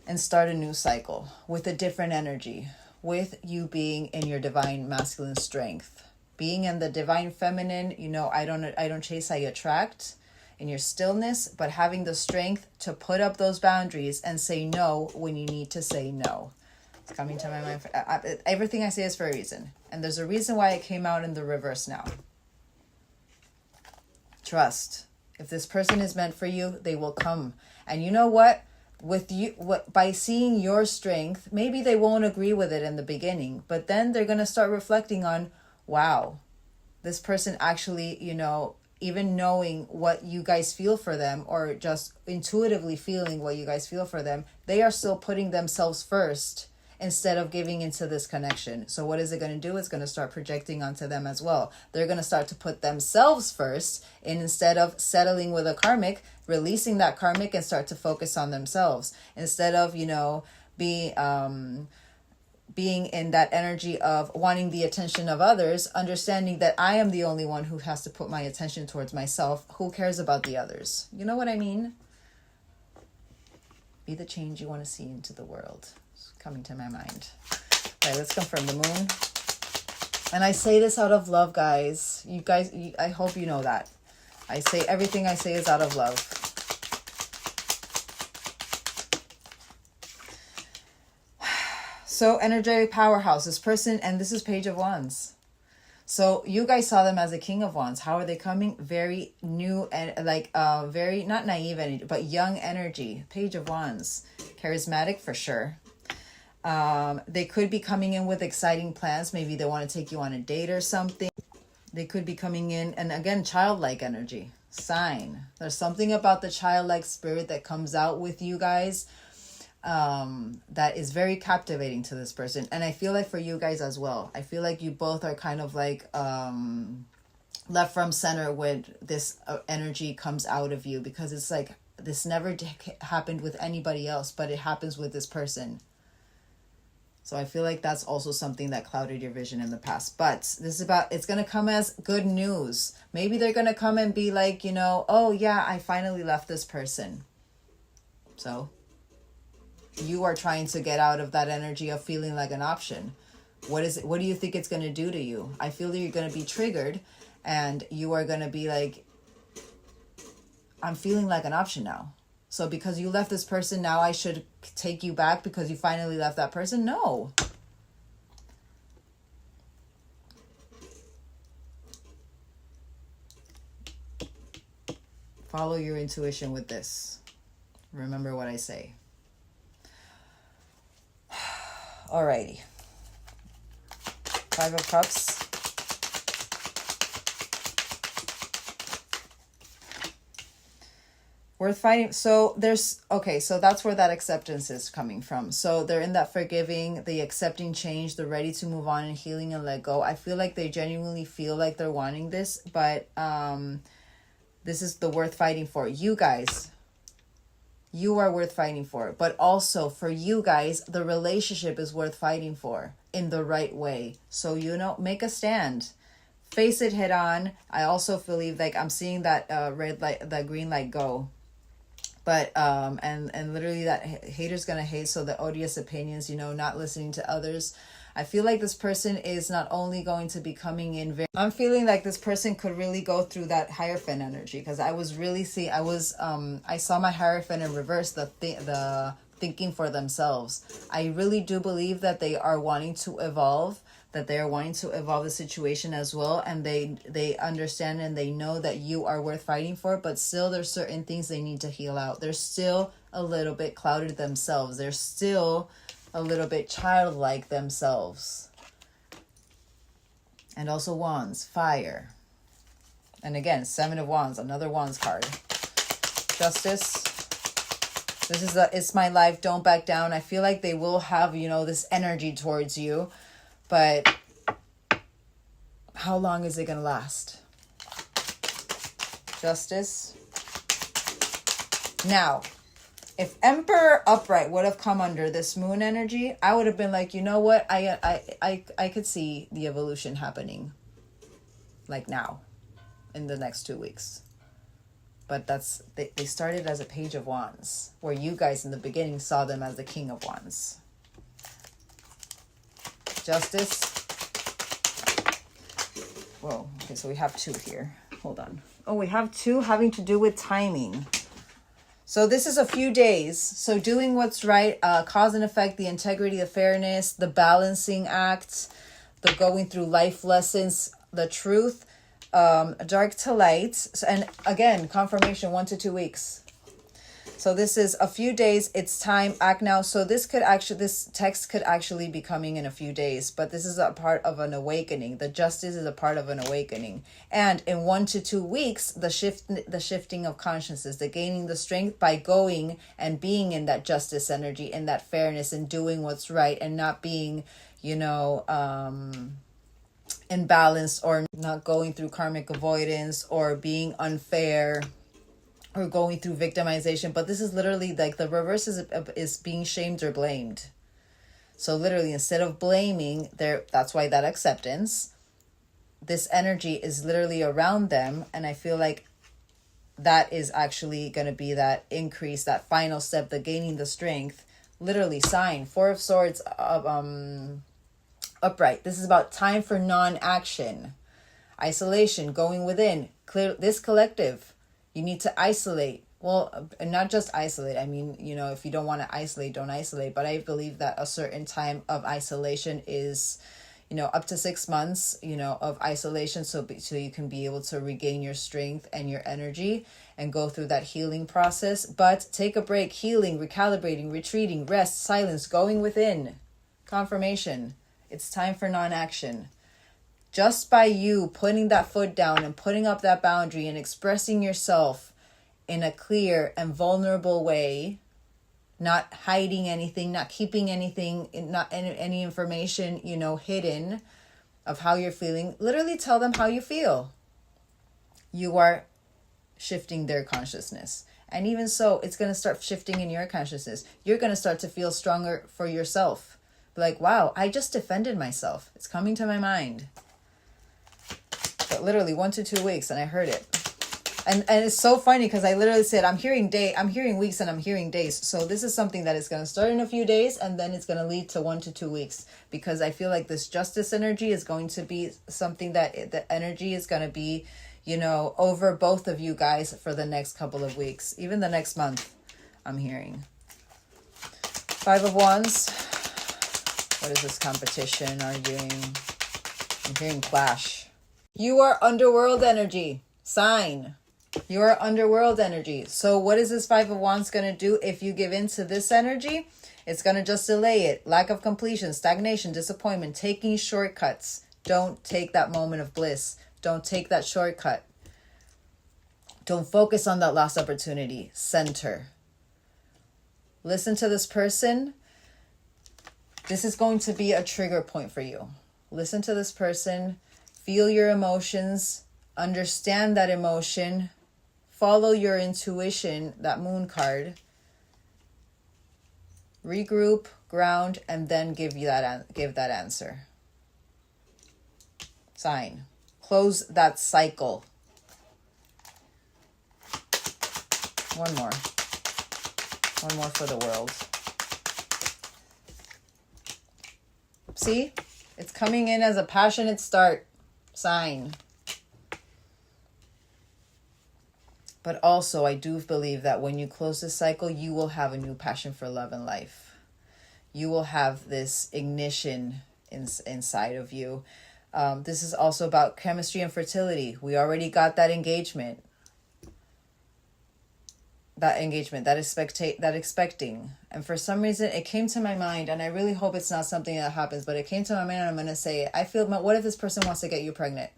Speaker 1: and start a new cycle with a different energy, with you being in your divine masculine strength. Being in the divine feminine, you know, I don't chase, I attract, in your stillness, but having the strength to put up those boundaries and say no when you need to say no. It's coming to my mind. Everything I say is for a reason. And there's a reason why it came out in the reverse now. Trust. If this person is meant for you, they will come. And you know what? By seeing your strength, maybe they won't agree with it in the beginning, but then they're going to start reflecting on, wow, this person actually, you know, even knowing what you guys feel for them, or just intuitively feeling what you guys feel for them, they are still putting themselves first instead of giving into this connection. So what is it going to do? It's going to start projecting onto them as well. They're going to start to put themselves first, and instead of settling with a karmic, releasing that karmic and start to focus on themselves. Instead of, you know, being in that energy of wanting the attention of others, understanding that I am the only one who has to put my attention towards myself. Who cares about the others? You know what I mean? Be the change you want to see into the world. It's coming to my mind. All right, let's confirm the moon. And I say this out of love, guys. You guys, I hope you know that. I say everything I say is out of love. So energetic powerhouse, this person, and this is Page of Wands. So you guys saw them as a King of Wands. How are they coming? Very new and like very, not naive energy, but young energy. Page of Wands, charismatic for sure. They could be coming in with exciting plans. Maybe they want to take you on a date or something. They could be coming in, and again, childlike energy. Sign. There's something about the childlike spirit that comes out with you guys that is very captivating to this person. And I feel like for you guys as well, I feel like you both are kind of like left from center when this energy comes out of you, because it's like this never happened with anybody else, but it happens with this person. So I feel like that's also something that clouded your vision in the past. But this is about, it's going to come as good news. Maybe they're going to come and be like, you know, oh yeah, I finally left this person. So you are trying to get out of that energy of feeling like an option. What do you think it's going to do to you? I feel that you're going to be triggered, and you are going to be like, I'm feeling like an option now. So because you left this person, now I should take you back because you finally left that person? No. Follow your intuition with this. Remember what I say. Alrighty. 5 of Cups. Worth fighting. So there's, okay, so that's where that acceptance is coming from. So they're in that forgiving, the accepting change, the ready to move on and healing and let go. I feel like they genuinely feel like they're wanting this, but this is the worth fighting for. You guys, you are worth fighting for. But also for you guys, the relationship is worth fighting for in the right way. So, you know, make a stand. Face it head on. I also believe like I'm seeing that red light, the green light go. But, and literally that hater's going to hate. So the odious opinions, you know, not listening to others. I feel like this person is not only going to be coming in I'm feeling like this person could really go through that Hierophant energy. Because I was really I saw my Hierophant in reverse, the thinking for themselves. I really do believe that they are wanting to evolve. That they are wanting to evolve the situation as well, and they understand and they know that you are worth fighting for, but still there's certain things they need to heal out. They're still a little bit clouded themselves. They're still a little bit childlike themselves. And also Wands, fire. And again, 7 of Wands, another Wands card. Justice. This is it's my life, don't back down. I feel like they will have, you know, this energy towards you. But how long is it going to last? Justice. Now, if Emperor upright would have come under this moon energy, I would have been like, you know what? I could see the evolution happening like now in the next 2 weeks. But they started as a Page of Wands, where you guys in the beginning saw them as the King of Wands. Justice. Whoa, okay, so we have 2 here. Hold on. Oh, we have 2 having to do with timing. So this is a few days. So doing what's right, cause and effect, the integrity, the fairness, the balancing act, the going through life lessons, the truth, dark to light. And again, confirmation, 1 to 2 weeks. So this is a few days. It's time, act now. So this text could actually be coming in a few days, but this is a part of an awakening. The justice is a part of an awakening. And in 1 to 2 weeks, the shifting of consciousness, the gaining the strength by going and being in that justice energy, in that fairness, and doing what's right, and not being, imbalanced, or not going through karmic avoidance, or being unfair, or going through victimization. But this is literally like the reverse is being shamed or blamed. So literally, instead of blaming, that's why that acceptance, this energy is literally around them. And I feel like that is actually going to be that increase, that final step, the gaining the strength. Literally, sign 4 of Swords, upright. This is about time for non-action, isolation, going within. Clear this collective. You need to isolate. Well, not just isolate. I mean, if you don't want to isolate, don't isolate. But I believe that a certain time of isolation is, up to 6 months, of isolation. So you can be able to regain your strength and your energy and go through that healing process. But take a break, healing, recalibrating, retreating, rest, silence, going within. Confirmation. It's time for non-action. Just by you putting that foot down and putting up that boundary and expressing yourself in a clear and vulnerable way, not hiding anything, not keeping anything, not any information, hidden of how you're feeling. Literally tell them how you feel. You are shifting their consciousness. And even so, it's going to start shifting in your consciousness. You're going to start to feel stronger for yourself. Like, wow, I just defended myself. It's coming to my mind. But literally 1 to 2 weeks, and I heard it. And it's so funny because I literally said, I'm hearing weeks, and I'm hearing days. So this is something that is going to start in a few days, and then it's going to lead to 1 to 2 weeks. Because I feel like this justice energy is going to be something that the energy is going to be, over both of you guys for the next couple of weeks. Even the next month, I'm hearing. 5 of Wands. What is this competition arguing? I'm hearing clash. You are underworld energy. Sign. You are underworld energy. So what is this 5 of Wands going to do if you give in to this energy? It's going to just delay it. Lack of completion, stagnation, disappointment, taking shortcuts. Don't take that moment of bliss. Don't take that shortcut. Don't focus on that lost opportunity. Center. Listen to this person. This is going to be a trigger point for you. Listen to this person. Feel your emotions. Understand that emotion. Follow your intuition, that moon card. Regroup, ground, and then give that answer. Sign. Close that cycle. One more. One more for the world. See? It's coming in as a passionate start. Sign. But also, I do believe that when you close this cycle, you will have a new passion for love and life. You will have this ignition inside of you. This is also about chemistry and fertility. We already got that engagement. That expecting. And for some reason, it came to my mind, and I really hope it's not something that happens, but it came to my mind, and I'm going to say it. I feel, what if this person wants to get you pregnant?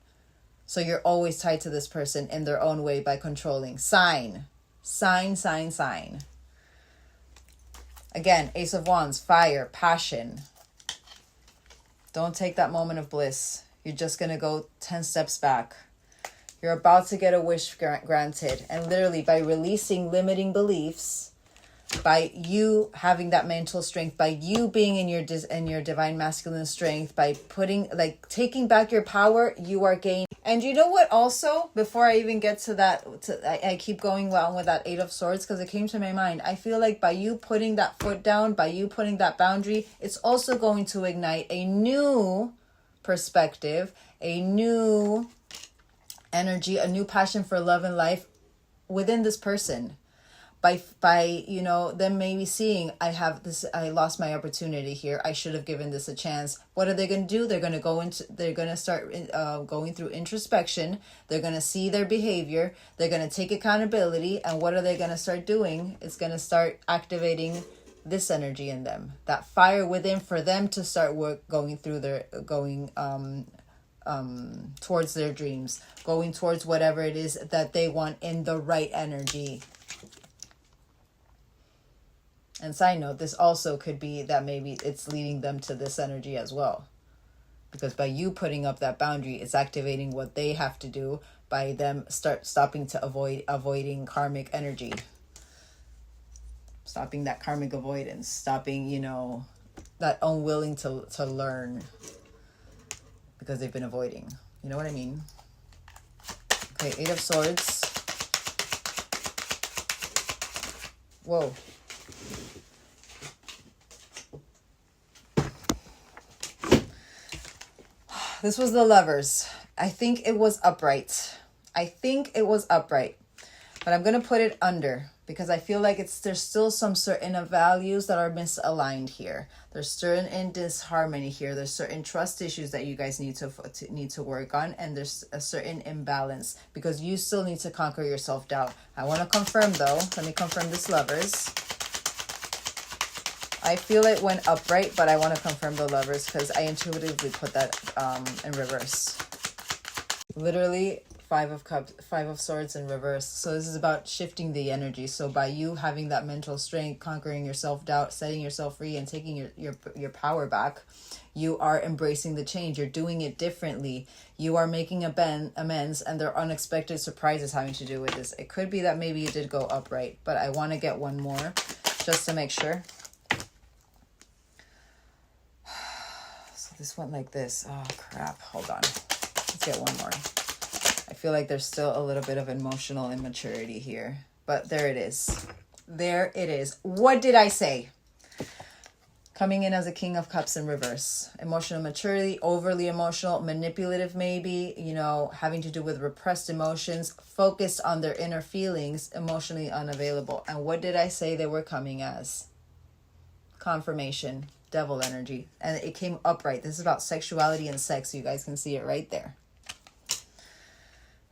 Speaker 1: So you're always tied to this person in their own way by controlling. Sign. Sign, sign, sign. Again, Ace of Wands, fire, passion. Don't take that moment of bliss. You're just going to go 10 steps back. You're about to get a wish granted. And literally by releasing limiting beliefs, by you having that mental strength, by you being in your divine masculine strength, by taking back your power, you are gaining. And you know what also, before I even get to that, I keep going on with that Eight of Swords because it came to my mind. I feel like by you putting that foot down, by you putting that boundary, it's also going to ignite a new perspective, a new energy, a new passion for love and life within this person. By you know, them maybe seeing, I lost my opportunity here, I should have given this a chance. What are they going to do? They're going to start going through introspection. They're going to see their behavior. They're going to take accountability. And what are they going to start doing? It's going to start activating this energy in them, that fire within, for them to start going towards their dreams, going towards whatever it is that they want in the right energy. And side note, this also could be that maybe it's leading them to this energy as well. Because by you putting up that boundary, it's activating what they have to do by them stopping to avoiding karmic energy. Stopping that karmic avoidance. Stopping, you know, that unwilling to learn. Because they've been avoiding. You know what I mean? Okay, Eight of Swords. Whoa. This was the Lovers. I think it was upright. But I'm going to put it under because I feel like there's still some certain values that are misaligned here. There's certain disharmony here. There's certain trust issues that you guys need to work on, and there's a certain imbalance because you still need to conquer your self-doubt. I want to confirm though. Let me confirm this, Lovers. I feel it went upright, but I want to confirm the Lovers because I intuitively put that in reverse. Literally, Five of Swords in reverse. So this is about shifting the energy. So by you having that mental strength, conquering your self-doubt, setting yourself free, and taking your power back, you are embracing the change. You're doing it differently. You are making amends, and there are unexpected surprises having to do with this. It could be that maybe you did go upright, but I want to get one more just to make sure. This went like this. Oh, crap. Hold on. Let's get one more. I feel like there's still a little bit of emotional immaturity here. But there it is. There it is. What did I say? Coming in as a King of Cups in reverse. Emotional maturity, overly emotional, manipulative maybe, you know, having to do with repressed emotions, focused on their inner feelings, emotionally unavailable. And what did I say they were coming as? Confirmation. Devil energy, and it came upright. This is about sexuality and sex. You guys can see it right there.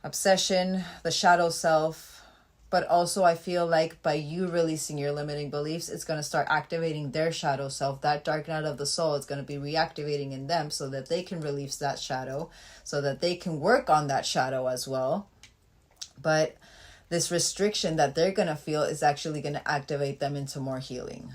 Speaker 1: Obsession, the shadow self, but also I feel like by you releasing your limiting beliefs, it's going to start activating their shadow self. That dark night of the soul is going to be reactivating in them so that they can release that shadow, so that they can work on that shadow as well. But this restriction that they're going to feel is actually going to activate them into more healing.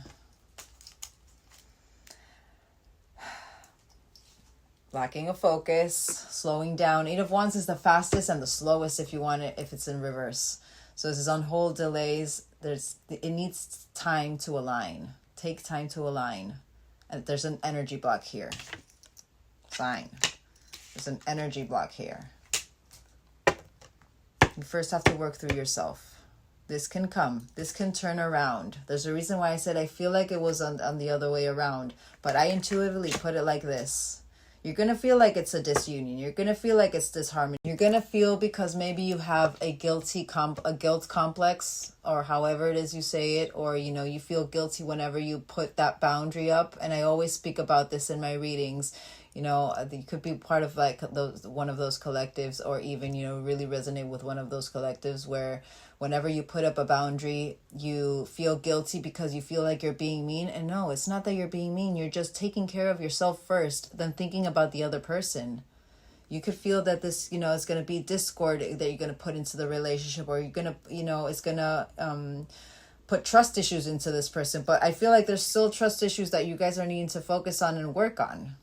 Speaker 1: Lacking of focus, slowing down. Eight of Wands is the fastest and the slowest if you want it, if it's in reverse. So this is on hold, delays. It needs time to align. Take time to align. And there's an energy block here. Fine. There's an energy block here. You first have to work through yourself. This can come. This can turn around. There's a reason why I said I feel like it was on the other way around. But I intuitively put it like this. You're going to feel like it's a disunion. You're going to feel like it's disharmony. You're going to feel because maybe you have a guilt complex, or however it is you say it, or, you know, you feel guilty whenever you put that boundary up. And I always speak about this in my readings. You know, you could be part of like one of those collectives, or even, you know, really resonate with one of those collectives where whenever you put up a boundary, you feel guilty because you feel like you're being mean. And no, it's not that you're being mean. You're just taking care of yourself first, then thinking about the other person. You could feel that this, you know, is going to be discord that you're going to put into the relationship, or you're going to, you know, it's going to put trust issues into this person. But I feel like there's still trust issues that you guys are needing to focus on and work on.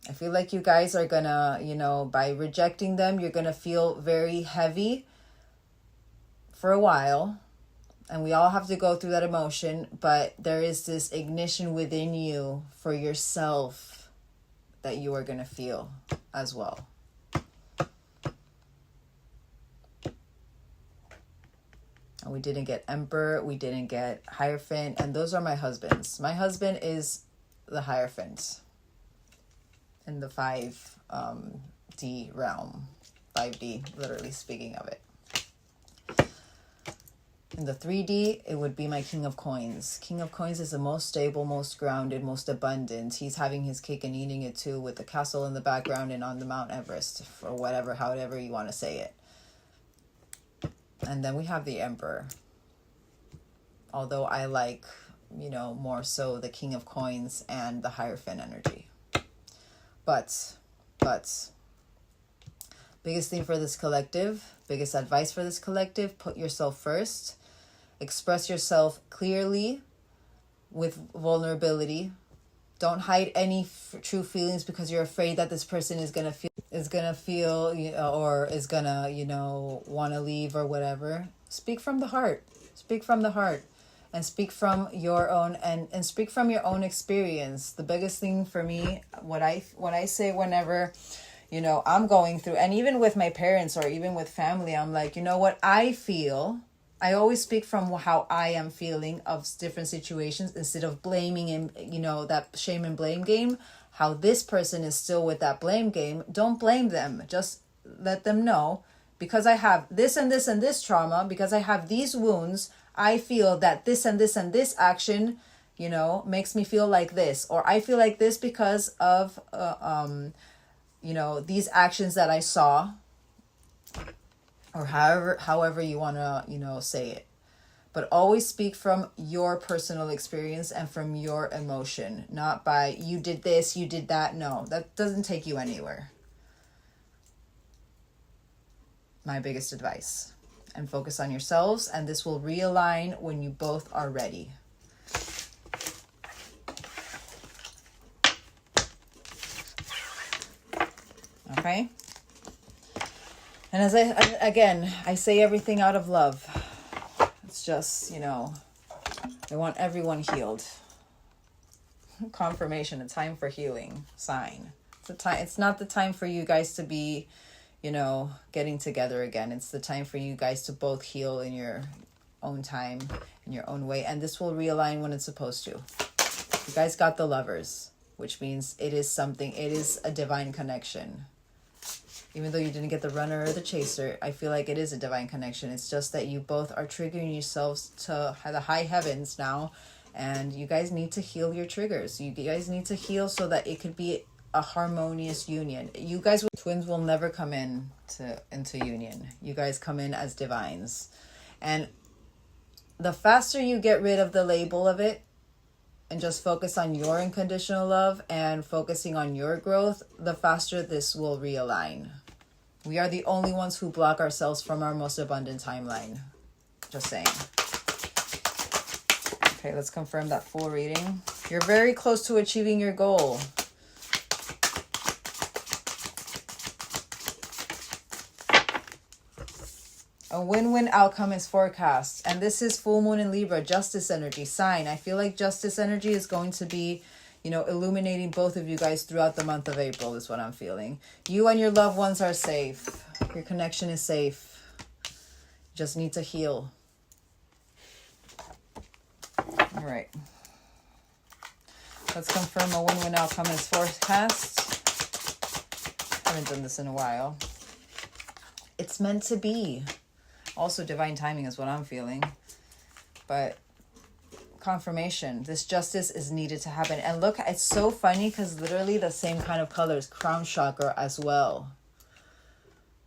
Speaker 1: I feel like you guys are gonna, you know, by rejecting them, you're gonna feel very heavy for a while. And we all have to go through that emotion, but there is this ignition within you for yourself that you are going to feel as well. And we didn't get Emperor, we didn't get Hierophant, and those are my husbands. My husband is the Hierophant in the 5D realm. 5D, literally speaking of it. In the 3D, it would be my King of Coins. King of Coins is the most stable, most grounded, most abundant. He's having his cake and eating it too, with the castle in the background and on the Mount Everest, or whatever, however you want to say it. And then we have the Emperor. Although I like, you know, more so the King of Coins and the Hierophant energy. But, biggest thing for this collective, biggest advice for this collective, put yourself first. Express yourself clearly with vulnerability. Don't hide any true feelings because you're afraid that this person is gonna feel, you know, or is gonna, you know, want to leave or whatever. Speak from the heart. Speak from the heart, and speak from your own and speak from your own experience. The biggest thing for me, what I say whenever, you know, I'm going through, and even with my parents or even with family, I'm like, you know what I feel. I always speak from how I am feeling of different situations instead of blaming and, you know, that shame and blame game. How this person is still with that blame game. Don't blame them. Just let them know, because I have this and this and this trauma, because I have these wounds, I feel that this and this and this action, you know, makes me feel like this. Or I feel like this because of, you know, these actions that I saw. Or however you want to, you know, say it. But always speak from your personal experience and from your emotion. Not by, you did this, you did that. No, that doesn't take you anywhere. My biggest advice. And focus on yourselves, and this will realign when you both are ready. Okay? And as I say everything out of love. It's just, you know, I want everyone healed. Confirmation, a time for healing. Sign. It's not the time for you guys to be, you know, getting together again. It's the time for you guys to both heal in your own time, in your own way. And this will realign when it's supposed to. You guys got the Lovers, which means it is a divine connection. Even though you didn't get the Runner or the Chaser, I feel like it is a divine connection. It's just that you both are triggering yourselves to the high heavens now. And you guys need to heal your triggers. You guys need to heal so that it could be a harmonious union. You guys, twins will never come into union. You guys come in as divines. And the faster you get rid of the label of it, and just focus on your unconditional love and focusing on your growth, the faster this will realign. We are the only ones who block ourselves from our most abundant timeline. Just saying. Okay, let's confirm that full reading. You're very close to achieving your goal. A win-win outcome is forecast. And this is full moon in Libra, justice energy, sign. I feel like justice energy is going to be, you know, illuminating both of you guys throughout the month of April is what I'm feeling. You and your loved ones are safe. Your connection is safe. You just need to heal. All right. Let's confirm a win-win outcome is forecast. I haven't done this in a while. It's meant to be. Also, divine timing is what I'm feeling. But confirmation. This justice is needed to happen. And look, it's so funny because literally the same kind of colors. Crown chakra as well.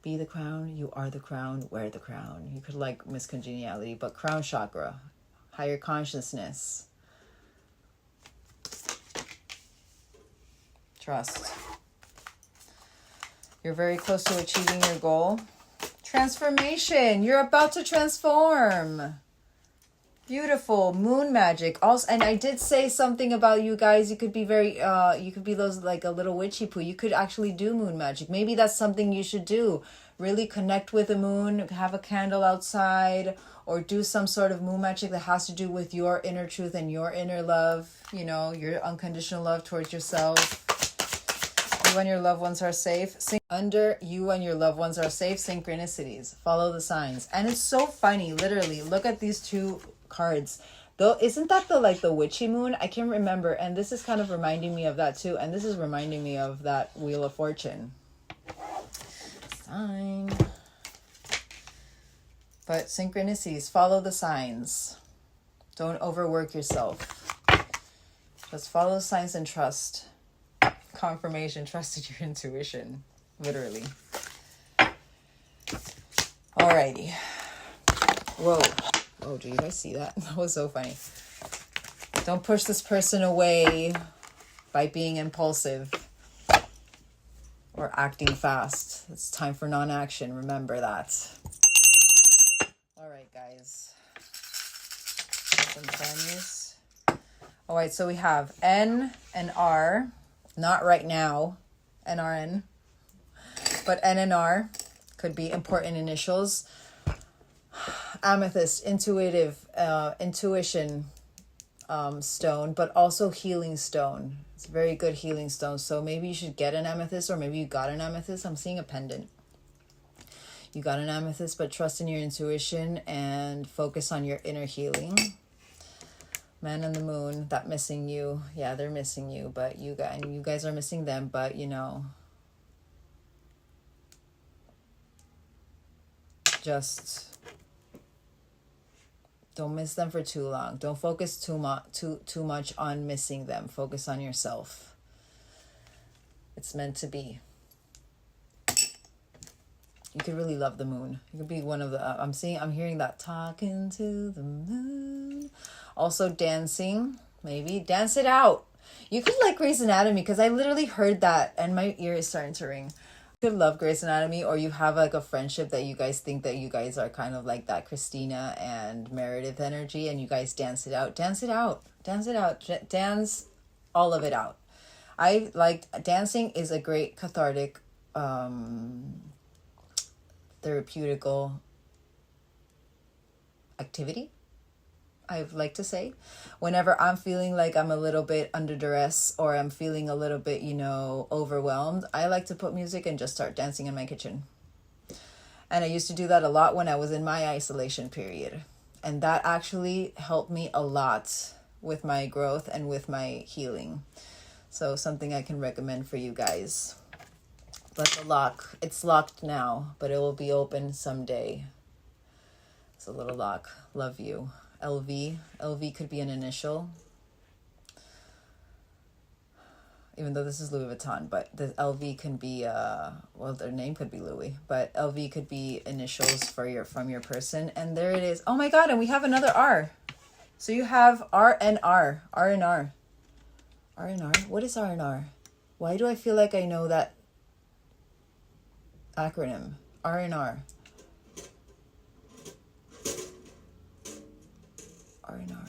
Speaker 1: Be the crown. You are the crown. Wear the crown. You could like Miss Congeniality. But crown chakra. Higher consciousness. Trust. You're very close to achieving your goal. Transformation. You're about to transform. Beautiful. Moon magic. Also, and I did say something about you guys. You could be very, you could be those like a little witchy poo. You could actually do moon magic. Maybe that's something you should do. Really connect with the moon. Have a candle outside. Or do some sort of moon magic that has to do with your inner truth and your inner love. You know, your unconditional love towards yourself. you and your loved ones are safe. Under you and your loved ones are safe. Synchronicities. Follow the signs. And it's so funny, literally. Look at these two cards. Though, isn't that the witchy moon? I can't remember. And this is kind of reminding me of that too. And this is reminding me of that Wheel of Fortune. Sign. But synchronicities. Follow the signs. Don't overwork yourself. Just follow the signs and trust. Confirmation. Trust in your intuition. Literally. Alrighty. Whoa. Oh, do you guys see that? That was so funny. Don't push this person away by being impulsive or acting fast. It's time for non-action. Remember that. All right, guys. Some Chinese. All right, so we have N and R. Not right now. NRN. But N and R could be important initials. Amethyst, intuition stone, but also healing stone. It's a very good healing stone. So maybe you should get an amethyst, or maybe you got an amethyst. I'm seeing a pendant. You got an amethyst, but trust in your intuition and focus on your inner healing. Man and the moon, that missing you. Yeah, they're missing you, but you guys are missing them, but you know, just don't miss them for too long. Don't focus too much on missing them. Focus on yourself. It's meant to be. You could really love the moon. You could be one of the I'm hearing that talking to the moon. Also dancing, maybe dance it out. You could like Grey's Anatomy, because I literally heard that and my ear is starting to ring. Could love Grey's Anatomy, or you have like a friendship that you guys think that you guys are kind of like that Christina and Meredith energy, and you guys dance it out. Dance all of it out. I like dancing is a great cathartic therapeutical activity, I'd like to say. Whenever I'm feeling like I'm a little bit under duress, or I'm feeling a little bit, overwhelmed, I like to put music and just start dancing in my kitchen. And I used to do that a lot when I was in my isolation period. And that actually helped me a lot with my growth and with my healing. So something I can recommend for you guys. But it's locked now, but it will be open someday. It's a little lock. Love you. LV could be an initial, even though this is Louis Vuitton, but the LV can be their name could be Louis, but LV could be initials from your person. And there it is. Oh my god, and we have another R. So you have R and R. What is R and R? Why do I feel like I know that acronym? R and R. R&R.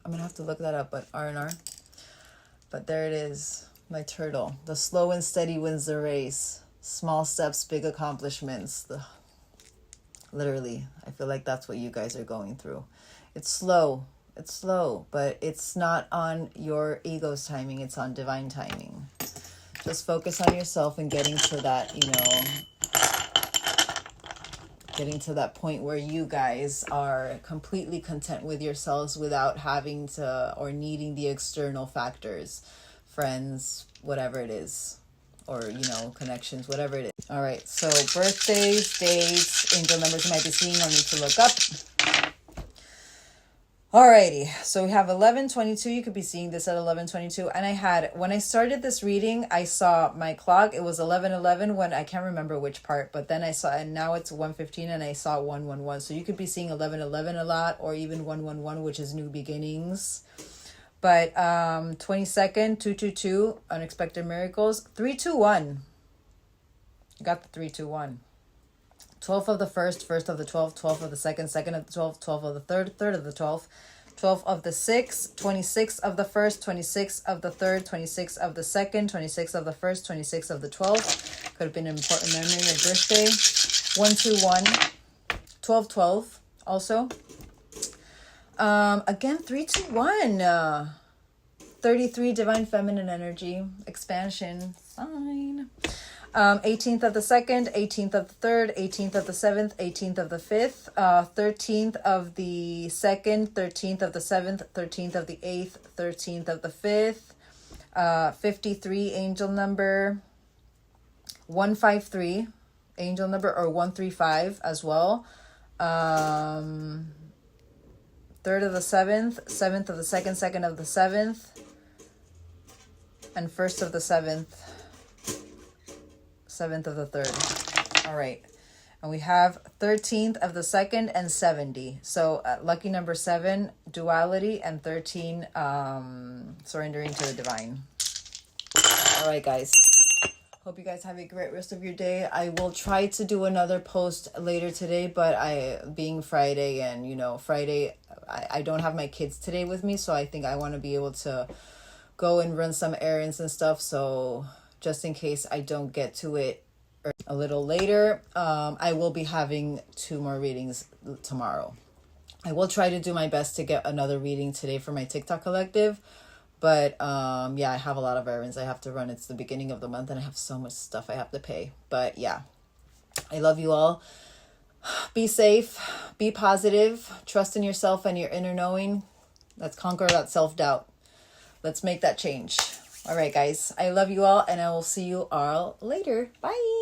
Speaker 1: I'm gonna have to look that up, but R&R. But there it is, my turtle. The slow and steady wins the race. Small steps, big accomplishments. Literally, I feel like that's what you guys are going through. It's slow, but it's not on your ego's timing. It's on divine timing. Just focus on yourself and getting to that, getting to that point where you guys are completely content with yourselves without having to or needing the external factors, friends, whatever it is, or, connections, whatever it is. All right. So birthdays, dates, angel numbers you might be seeing, no need to look up. Alrighty, so we have 11:22. You could be seeing this at 11:22. And when I started this reading, I saw my clock. It was 11:11 when I can't remember which part, but then I saw, and now it's 1:15 and I saw 1:11. So you could be seeing 11:11 a lot, or even 1:11, which is new beginnings. But 22nd, 222, unexpected miracles, 321. Got the 321. 12th of the first, first of the 12th, 12th of the second, second of the 12th, 12th of the third, third of the 12th, 12th of the 6th, 26th of the first, 26th of the third, 26th of the second, 26th of the first, 26th of the 12th. Could have been an important memory of birthday. 121, 1212 also. Again, 321. 33, divine feminine energy, expansion. sign. 18th of the 2nd, 18th of the 3rd, 18th of the 7th, 18th of the 5th, 13th of the 2nd, 13th of the 7th, 13th of the 8th, 13th of the 5th, 53 angel number, 153 angel number, or 135 as well. 3rd of the 7th, 7th of the 2nd, 2nd of the 7th, and 1st of the 7th, 7th of the 3rd. All right. And we have 13th of the 2nd and 70. So lucky number 7, duality, and 13, surrendering to the divine. All right, guys. Hope you guys have a great rest of your day. I will try to do another post later today, but being Friday, and you know, Friday, I don't have my kids today with me, so I think I want to be able to go and run some errands and stuff. So just in case I don't get to it a little later, I will be having 2 more readings tomorrow. I will try to do my best to get another reading today for my TikTok collective. But yeah, I have a lot of errands I have to run. It's the beginning of the month and I have so much stuff I have to pay. But yeah, I love you all. Be safe, be positive, trust in yourself and your inner knowing. Let's conquer that self-doubt. Let's make that change. All right, guys, I love you all, and I will see you all later. Bye.